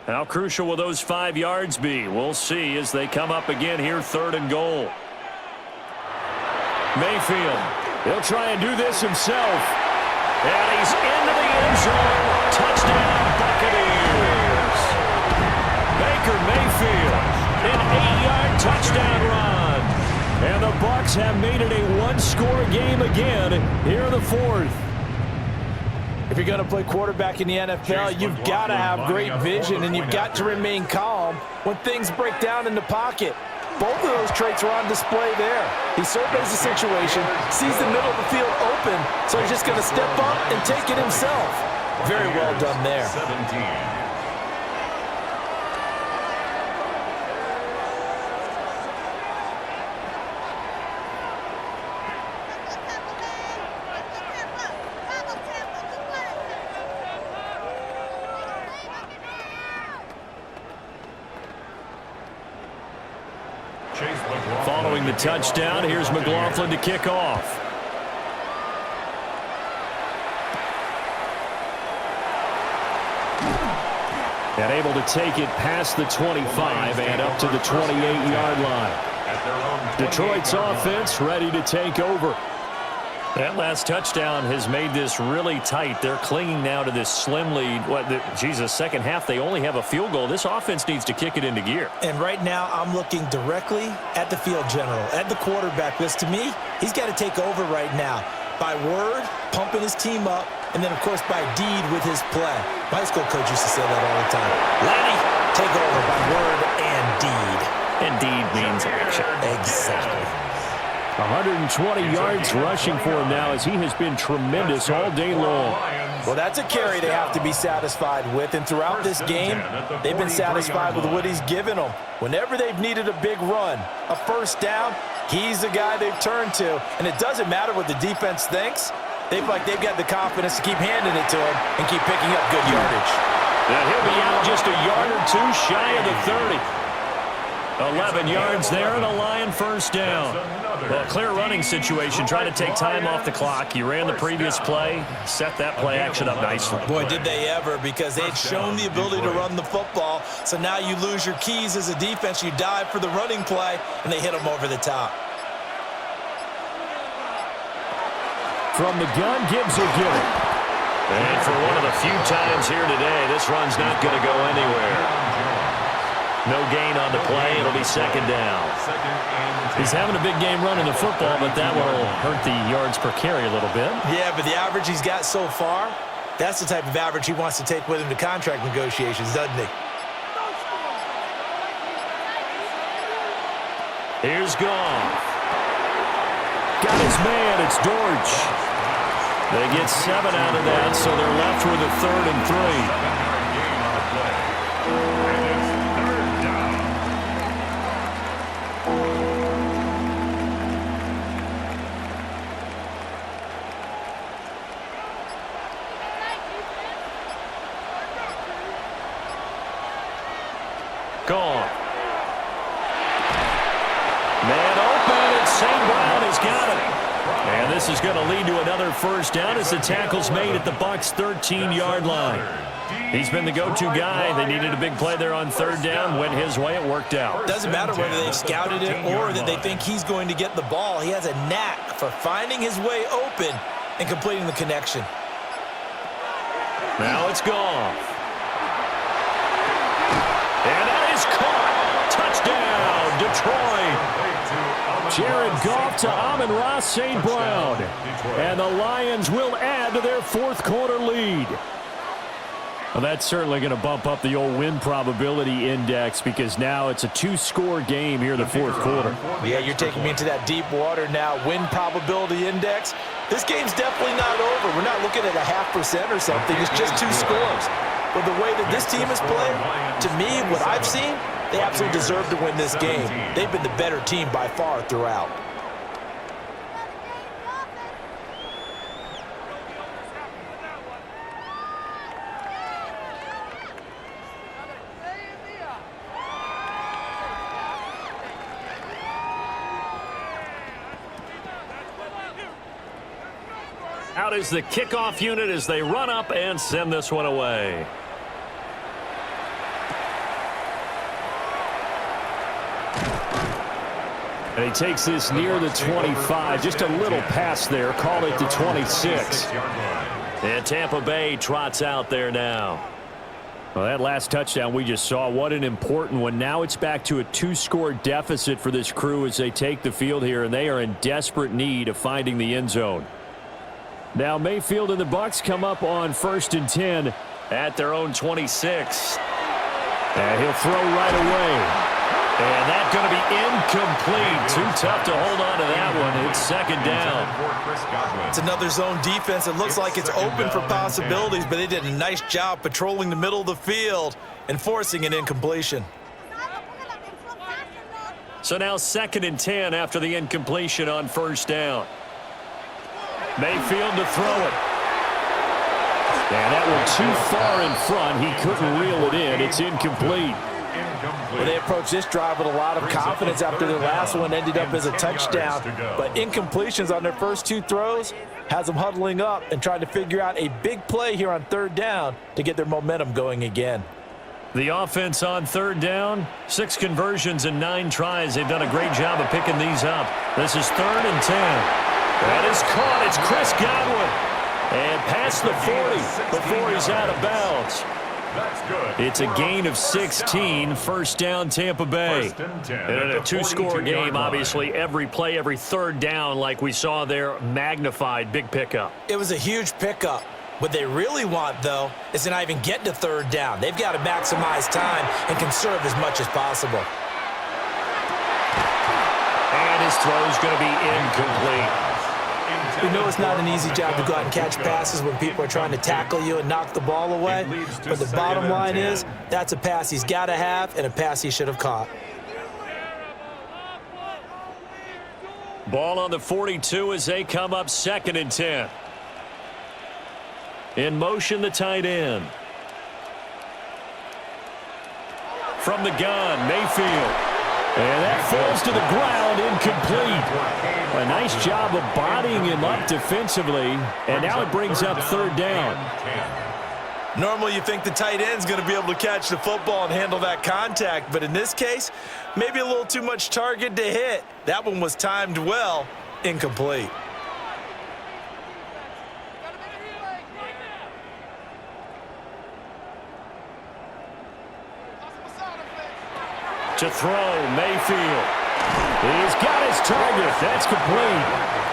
How crucial will those 5 yards be? We'll see as they come up again here, 3rd and goal. Mayfield, he'll try and do this himself. And he's into the end zone. Touchdown, Buccaneers. Baker Mayfield, an 8-yard touchdown run. And the Bucs have made it a one-score game again here in the 4th. If you're going to play quarterback in the NFL, you've got to have great vision, and you've got to remain calm when things break down in the pocket. Both of those traits were on display there. He surveys the situation, sees the middle of the field open, so he's just going to step up and take it himself. Very well done there. 17. Following the touchdown, here's McLaughlin to kick off. And able to take it past the 25 and up to the 28-yard line. Detroit's offense ready to take over. That last touchdown has made this really tight. They're clinging now to this slim lead. Second half, they only have a field goal. This offense needs to kick it into gear. And right now, I'm looking directly at the field general, at the quarterback. Because to me, he's got to take over right now. By word, pumping his team up, and then, of course, by deed with his play. My high school coach used to say that all the time. Laddie, take over by word and deed. And deed means action. Exactly. 120 yards rushing for him now as he has been tremendous all day long. Well, that's a carry they have to be satisfied with. And throughout this game, they've been satisfied with what he's given them. Whenever they've needed a big run, a first down, he's the guy they've turned to. And it doesn't matter what the defense thinks. They feel like they've got the confidence to keep handing it to him and keep picking up good yardage. And he'll be out just a yard or two shy of the 30. 11 yards there and a Lion first down. Well, clear running situation, trying to take time off the clock. You ran the previous play, set that play action up nicely. Boy, did they ever, because they had shown the ability to run the football. So now you lose your keys as a defense. You dive for the running play, and they hit them over the top. From the gun, Gibbs will get it. And for one of the few times here today, this run's not going to go anywhere. No gain on the play. It'll be second down. He's having a big game running the football, but that will hurt the yards per carry a little bit. Yeah, but the average he's got so far, that's the type of average he wants to take with him to contract negotiations, doesn't he? Here's Goff. Got his man. It's Dortch. They get 7 out of that, so they're left with a 3rd and 3. Gone. Man open, and St. Brown has got it. And this is going to lead to another first down as the tackle's made at the Bucs' 13-yard line. He's been the go-to guy. They needed a big play there on 3rd down. Went his way. It worked out. Doesn't matter whether they've scouted it or that they think he's going to get the ball. He has a knack for finding his way open and completing the connection. Now it's gone. And that is caught. Touchdown, Detroit. Jared Goff to Amon-Ra St. Brown. And the Lions will add to their 4th quarter lead. Well, that's certainly going to bump up the old win probability index because now it's a 2-score game here in the 4th quarter. Yeah, you're taking me into that deep water now. Win probability index. This game's definitely not over. We're not looking at a 0.5% or something. It's just 2 scores. But the way that this team is playing, to me, what I've seen, they absolutely deserve to win this game. They've been the better team by far throughout. Out is the kickoff unit as they run up and send this one away. And he takes this near the 25. Just a little pass there. Call it the 26. And Tampa Bay trots out there now. Well, that last touchdown we just saw, what an important one. Now it's back to a 2-score deficit for this crew as they take the field here, and they are in desperate need of finding the end zone. Now Mayfield and the Bucs come up on 1st and 10 at their own 26. And he'll throw right away. And that's going to be incomplete. Too tough to hold on to that one. It's 2nd down. It's another zone defense. It looks like it's open for possibilities, but they did a nice job patrolling the middle of the field and forcing an incompletion. So now 2nd and 10 after the incompletion on 1st down. Mayfield to throw it. And that one too far in front. He couldn't reel it in. It's incomplete. Well, they approached this drive with a lot of confidence after their last one ended up as a touchdown. But incompletions on their first 2 throws has them huddling up and trying to figure out a big play here on 3rd down to get their momentum going again. The offense on 3rd down, 6 conversions and 9 tries. They've done a great job of picking these up. This is 3rd and 10. That is caught. It's Chris Godwin. And past the 40 before he's out of bounds. That's good. It's a gain of 16, 1st down Tampa Bay. And in a 2-score game, obviously, every play, every 3rd down, like we saw there, magnified, big pickup. It was a huge pickup. What they really want, though, is to not even get to 3rd down. They've got to maximize time and conserve as much as possible. And his throw is going to be incomplete. We know it's not an easy job to go out and catch passes when people are trying to tackle you and knock the ball away. But the bottom line is, that's a pass he's got to have and a pass he should have caught. Ball on the 42 as they come up 2nd and 10. In motion, the tight end. From the gun, Mayfield. And that falls to the ground, incomplete. A nice job of bodying him up defensively, and now it brings up 3rd down. Normally you think the tight end's going to be able to catch the football and handle that contact, but in this case, maybe a little too much target to hit. That one was timed well, incomplete. To throw, Mayfield. He's got his target. That's complete.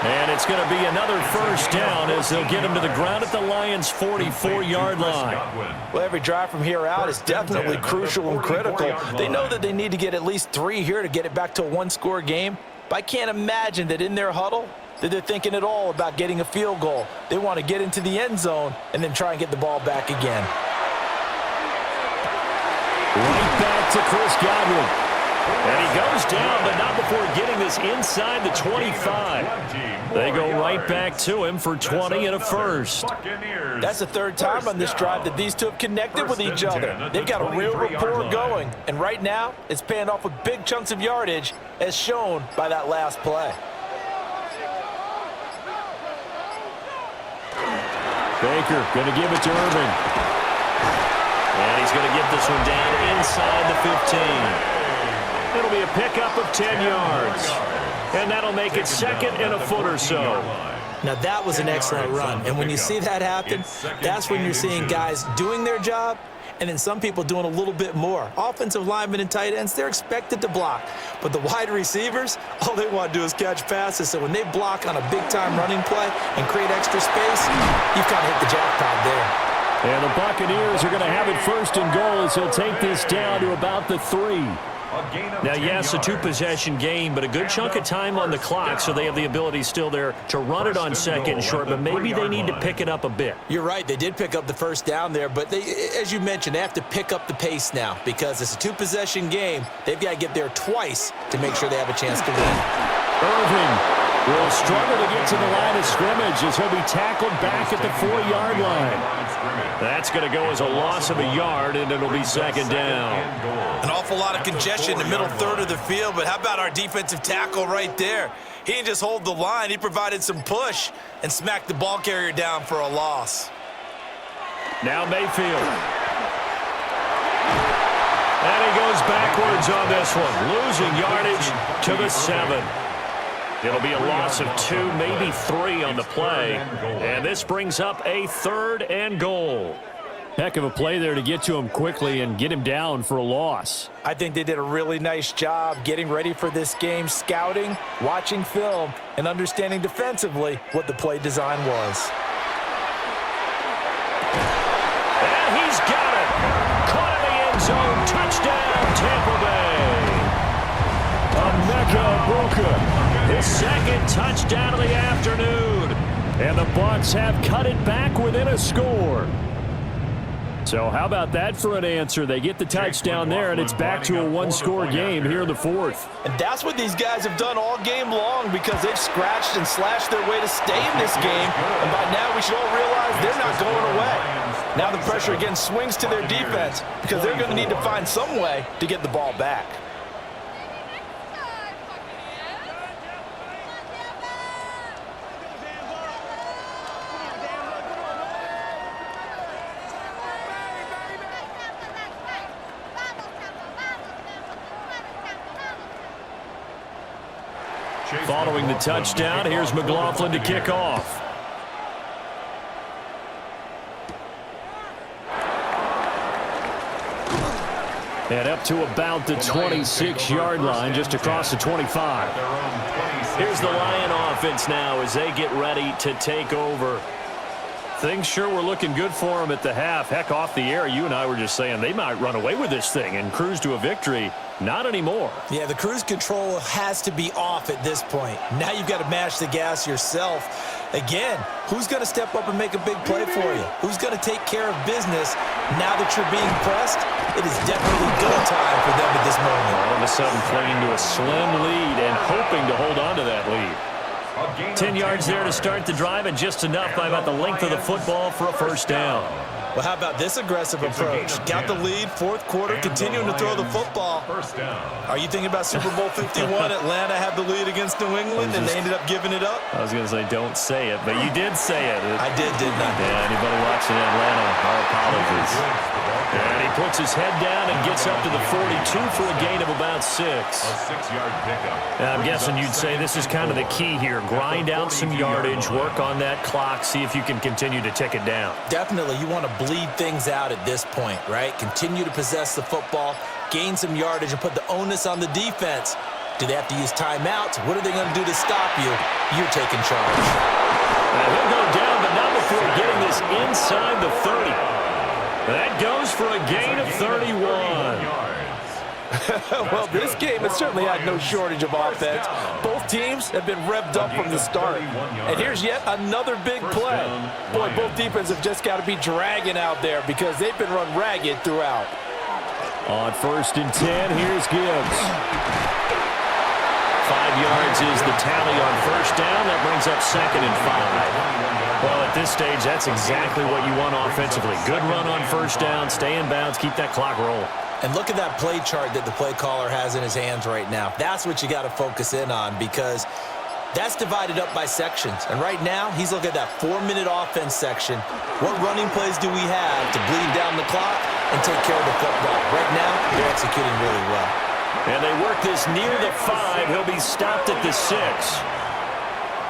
And it's going to be another 1st down as they'll get him to the ground at the Lions' 44-yard line. Well, every drive from here out is definitely crucial and critical. They know that they need to get at least 3 here to get it back to a 1-score game. But I can't imagine that in their huddle that they're thinking at all about getting a field goal. They want to get into the end zone and then try and get the ball back again. Right back to Chris Godwin. And he goes down, but not before getting this inside the 25. They go right back to him for 20 and a 1st. That's the 3rd time on this drive that these two have connected with each other. They've got a real rapport going. And right now, it's paying off with big chunks of yardage, as shown by that last play. Baker going to give it to Irvin. And he's going to get this one down inside the 15. It'll be a pickup of 10 yards. And that'll make it 2nd and a foot or so. Now that was an excellent run. And when you see that happen, that's when you're seeing guys doing their job and then some people doing a little bit more. Offensive linemen and tight ends, they're expected to block. But the wide receivers, all they want to do is catch passes. So when they block on a big-time running play and create extra space, you've kind of hit the jackpot there. And the Buccaneers are going to have it 1st and goal as he'll take this down to about the 3. Now, yes, a 2-possession game, but a good chunk of time on the clock, so they have the ability still there to run it on 2nd and short, but maybe they need to pick it up a bit. You're right. They did pick up the 1st down there, but they, as you mentioned, they have to pick up the pace now because it's a 2-possession game. They've got to get there twice to make sure they have a chance to win. Irvin will struggle to get to the line of scrimmage as he'll be tackled back at the 4-yard line. That's going to go as a loss of a yard, and it'll be 2nd down. An awful lot of congestion in the middle 3rd of the field, but how about our defensive tackle right there? He didn't just hold the line. He provided some push and smacked the ball carrier down for a loss. Now Mayfield. And he goes backwards on this one, losing yardage to the 7. It'll be a loss of 2, maybe 3 on the play. And this brings up a 3rd and goal. Heck of a play there to get to him quickly and get him down for a loss. I think they did a really nice job getting ready for this game, scouting, watching film, and understanding defensively what the play design was. got it. Caught in the end zone. Touchdown, Tampa Bay. Emeka Egbuka, his second touchdown of the afternoon. And the Bucs have cut it back within a score. So how about that for an answer? They get the touchdown there, and it's back to a one-score game here in the fourth. And that's what these guys have done all game long because they've scratched and slashed their way to stay in this game. And by now we should all realize they're not going away. Now the pressure again swings to their defense because they're going to need to find some way to get the ball back. Following the touchdown, here's McLaughlin to kick off. And up to about the 26-yard line, just across the 25. Here's the Lion offense now as they get ready to take over. Things sure were looking good for them at the half. Heck, off the air, you and I were just saying they might run away with this thing and cruise to a victory. Not anymore. Yeah, the cruise control has to be off at this point. Now you've got to mash the gas yourself. Again, who's going to step up and make a big play for you? Who's going to take care of business now that you're being pressed? It is definitely go time for them at this moment. All of a sudden playing to a slim lead and hoping to hold on to that lead. 10 yards there to start the drive, and just enough by about the length of the football for a first down. Well, how about this aggressive approach? Got the lead, fourth quarter, continuing to throw the football. Are you thinking about Super Bowl 51? Atlanta had the lead against New England, and they ended up giving it up? I was going to say don't say it, but you did say it. I did, didn't I? Yeah, anybody watching Atlanta, our apologies. And he puts his head down and gets up to the 42 for a gain of about 6. A 6-yard pickup. And I'm guessing you'd say this is kind of the key here. Grind out some yardage, work on that clock, see if you can continue to tick it down. Definitely. You want to bleed things out at this point, right? Continue to possess the football, gain some yardage, and put the onus on the defense. Do they have to use timeouts? What are they going to do to stop you? You're taking charge. He'll go down, but not before getting this inside the 30. That goes for a gain of 31. Well, this game has certainly had no shortage of offense. Both teams have been revved up from the start. And here's yet another big play. Boy, both defenses have just got to be dragging out there because they've been run ragged throughout. On 1st and 10, here's Gibbs. 5 yards is the tally on first down. That brings up 2nd and 5. Well, at this stage, that's exactly what you want offensively. Good run on first down, stay in bounds, keep that clock rolling. And look at that play chart that the play caller has in his hands right now. That's what you got to focus in on because that's divided up by sections. And right now, he's looking at that 4-minute offense section. What running plays do we have to bleed down the clock and take care of the football? Right now, they're executing really well. And they work this near the 5. He'll be stopped at the 6.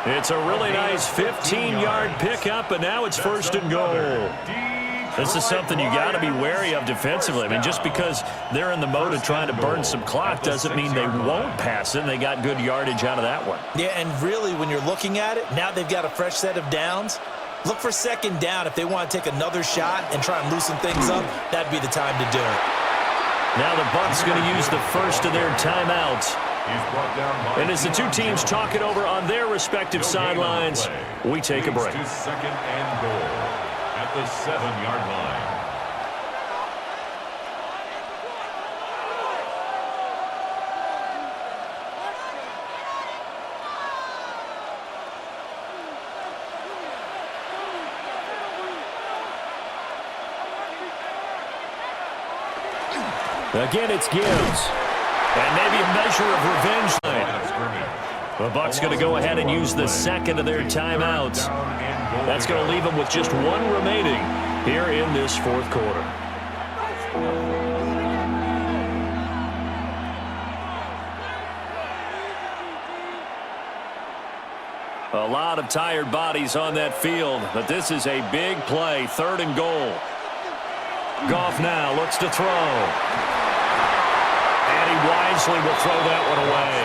It's a really nice 15-yard pickup, and now it's 1st and goal. This is something you got to be wary of defensively. I mean, just because they're in the mode of trying to burn some clock doesn't mean they won't pass it, and they got good yardage out of that one. Yeah, and really, when you're looking at it, now they've got a fresh set of downs. Look for 2nd down. If they want to take another shot and try and loosen things up, that'd be the time to do it. Now the Bucs going to use the first of their timeouts. And as the two teams talk it over on their respective sidelines, we take a break. 2nd and goal at the 7-yard line. Again, it's Gibbs. And maybe a measure of revenge tonight. The Bucs going to go ahead and use the 2nd of their timeouts. That's going to leave them with just 1 remaining here in this 4th quarter. A lot of tired bodies on that field, but this is a big play, 3rd and goal. Goff now looks to throw. And he wisely will throw that one away.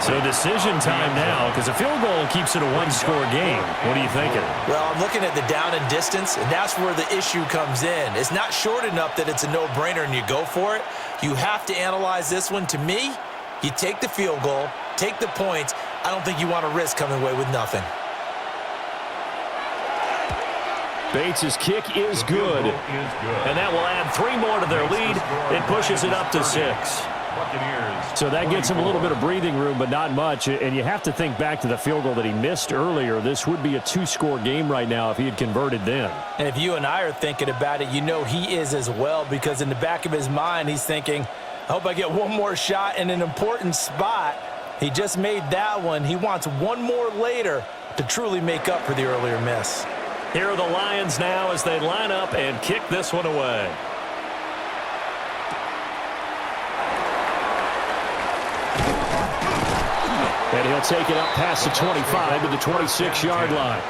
So decision time now, because a field goal keeps it a one-score game. What are you thinking? Well, I'm looking at the down and distance, and that's where the issue comes in. It's not short enough that it's a no-brainer and you go for it. You have to analyze this one. To me, you take the field goal, take the points. I don't think you want to risk coming away with nothing. Bates' kick is good. And that will add 3 more to their lead. It pushes it up to 6. So that gets him a little bit of breathing room, but not much. And you have to think back to the field goal that he missed earlier. This would be a 2-score game right now if he had converted then. And if you and I are thinking about it, you know he is as well, because in the back of his mind, he's thinking, I hope I get one more shot in an important spot. He just made that one. He wants one more later to truly make up for the earlier miss. Here are the Lions now as they line up and kick this one away. And he'll take it up past the 25 to the 26-yard line.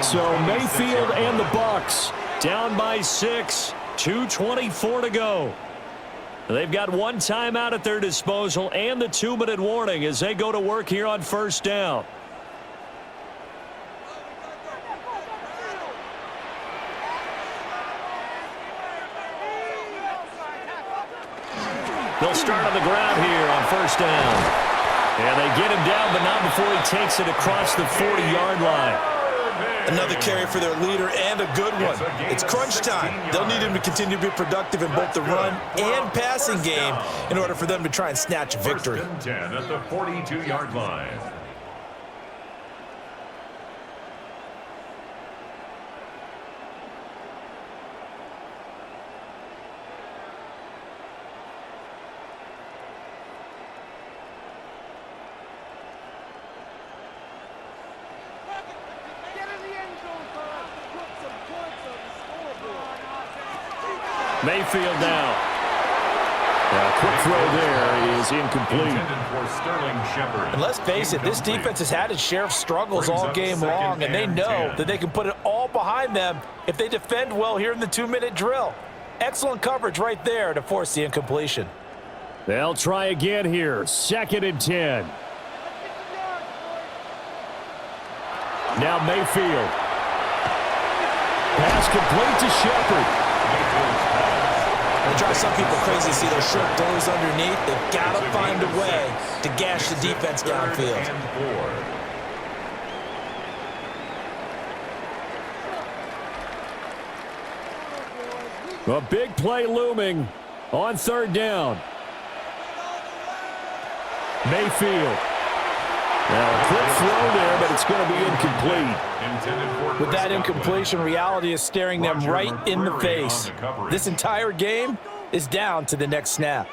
So Mayfield and the Bucs down by 6, 2:24 to go. They've got one timeout at their disposal and the 2-minute warning as they go to work here on first down. They'll start on the ground here on first down. And they get him down, but not before he takes it across the 40-yard line. Another carry for their leader, and a good one. It's crunch time. They'll need him to continue to be productive in both the run and passing game in order for them to try and snatch a victory. 10 at the 42-yard line. Mayfield now. A quick throw there is incomplete. And let's face it, this defense has had its share of struggles all game long, and they know that they can put it all behind them if they defend well here in the 2-minute drill. Excellent coverage right there to force the incompletion. They'll try again here. 2nd and 10. Now Mayfield. Pass complete to Shepard. It drives some people crazy to see their short throws underneath. They've got to find a way to gash the defense downfield. A big play looming on 3rd down. Mayfield. Now a quick throw there, but it's going to be incomplete. With that incompletion, reality is staring them right in the face. This entire game is down to the next snap.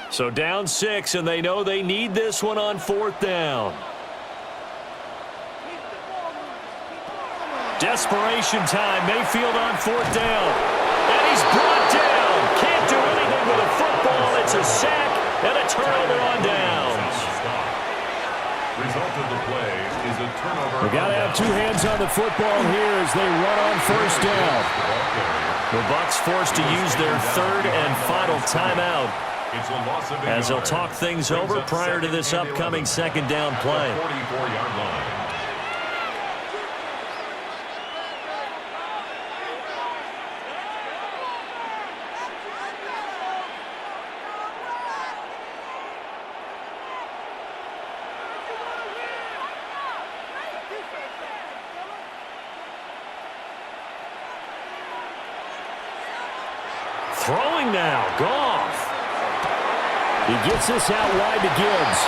So down 6, and they know they need this one on 4th down. Desperation time. Mayfield on 4th down. And he's brought down. Can't do anything with a football. It's a sack and a turnover on downs. Result of the play is a turnover. We got to have 2 hands on the football here as they run on 1st down. The Bucs forced to use their 3rd and final timeout as they'll talk things over prior to this upcoming 2nd down play. 44-yard line. Throwing now, Goff. He gets this out wide to Gibbs.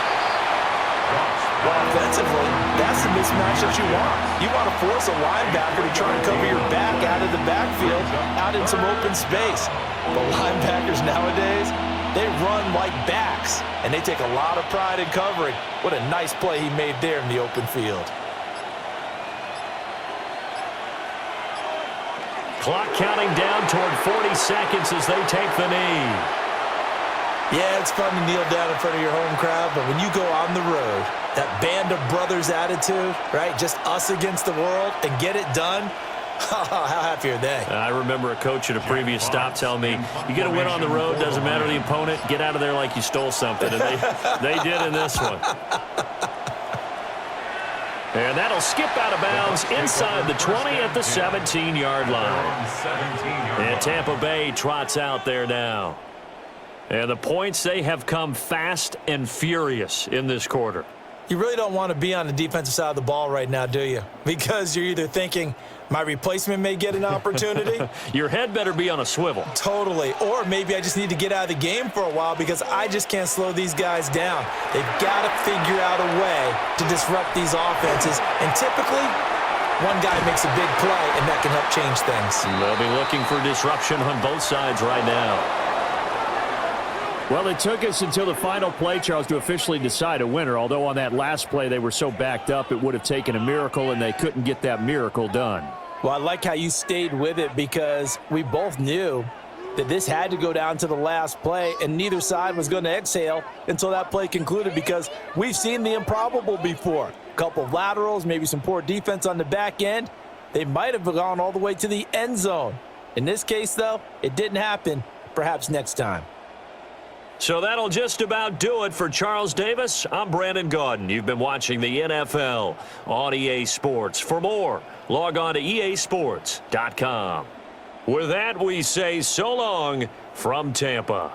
Well, offensively, that's the mismatch that you want. You want to force a linebacker to try and cover your back out of the backfield, out in some open space. But linebackers nowadays, they run like backs, and they take a lot of pride in covering. What a nice play he made there in the open field. Clock counting down toward 40 seconds as they take the knee. Yeah, it's fun to kneel down in front of your home crowd, but when you go on the road, that band of brothers attitude, right, just us against the world, and get it done, How happy are they? I remember a coach at a previous stop telling me, you get a win on the road, doesn't matter the opponent, get out of there like you stole something. And they did in this one. And that'll skip out of bounds inside the 20 at the 17-yard line. And Tampa Bay trots out there now. And the points, they have come fast and furious in this quarter. You really don't want to be on the defensive side of the ball right now, do you? Because you're either thinking, my replacement may get an opportunity. Your head better be on a swivel. Totally. Or maybe I just need to get out of the game for a while because I just can't slow these guys down. They've got to figure out a way to disrupt these offenses. And typically, one guy makes a big play, and that can help change things. They'll be looking for disruption on both sides right now. Well, it took us until the final play, Charles, to officially decide a winner, although on that last play they were so backed up it would have taken a miracle, and they couldn't get that miracle done. Well, I like how you stayed with it because we both knew that this had to go down to the last play, and neither side was going to exhale until that play concluded because we've seen the improbable before. A couple of laterals, maybe some poor defense on the back end. They might have gone all the way to the end zone. In this case, though, it didn't happen. Perhaps next time. So that'll just about do it for Charles Davis. I'm Brandon Gaudin. You've been watching the NFL on EA Sports. For more, log on to easports.com. With that, we say so long from Tampa.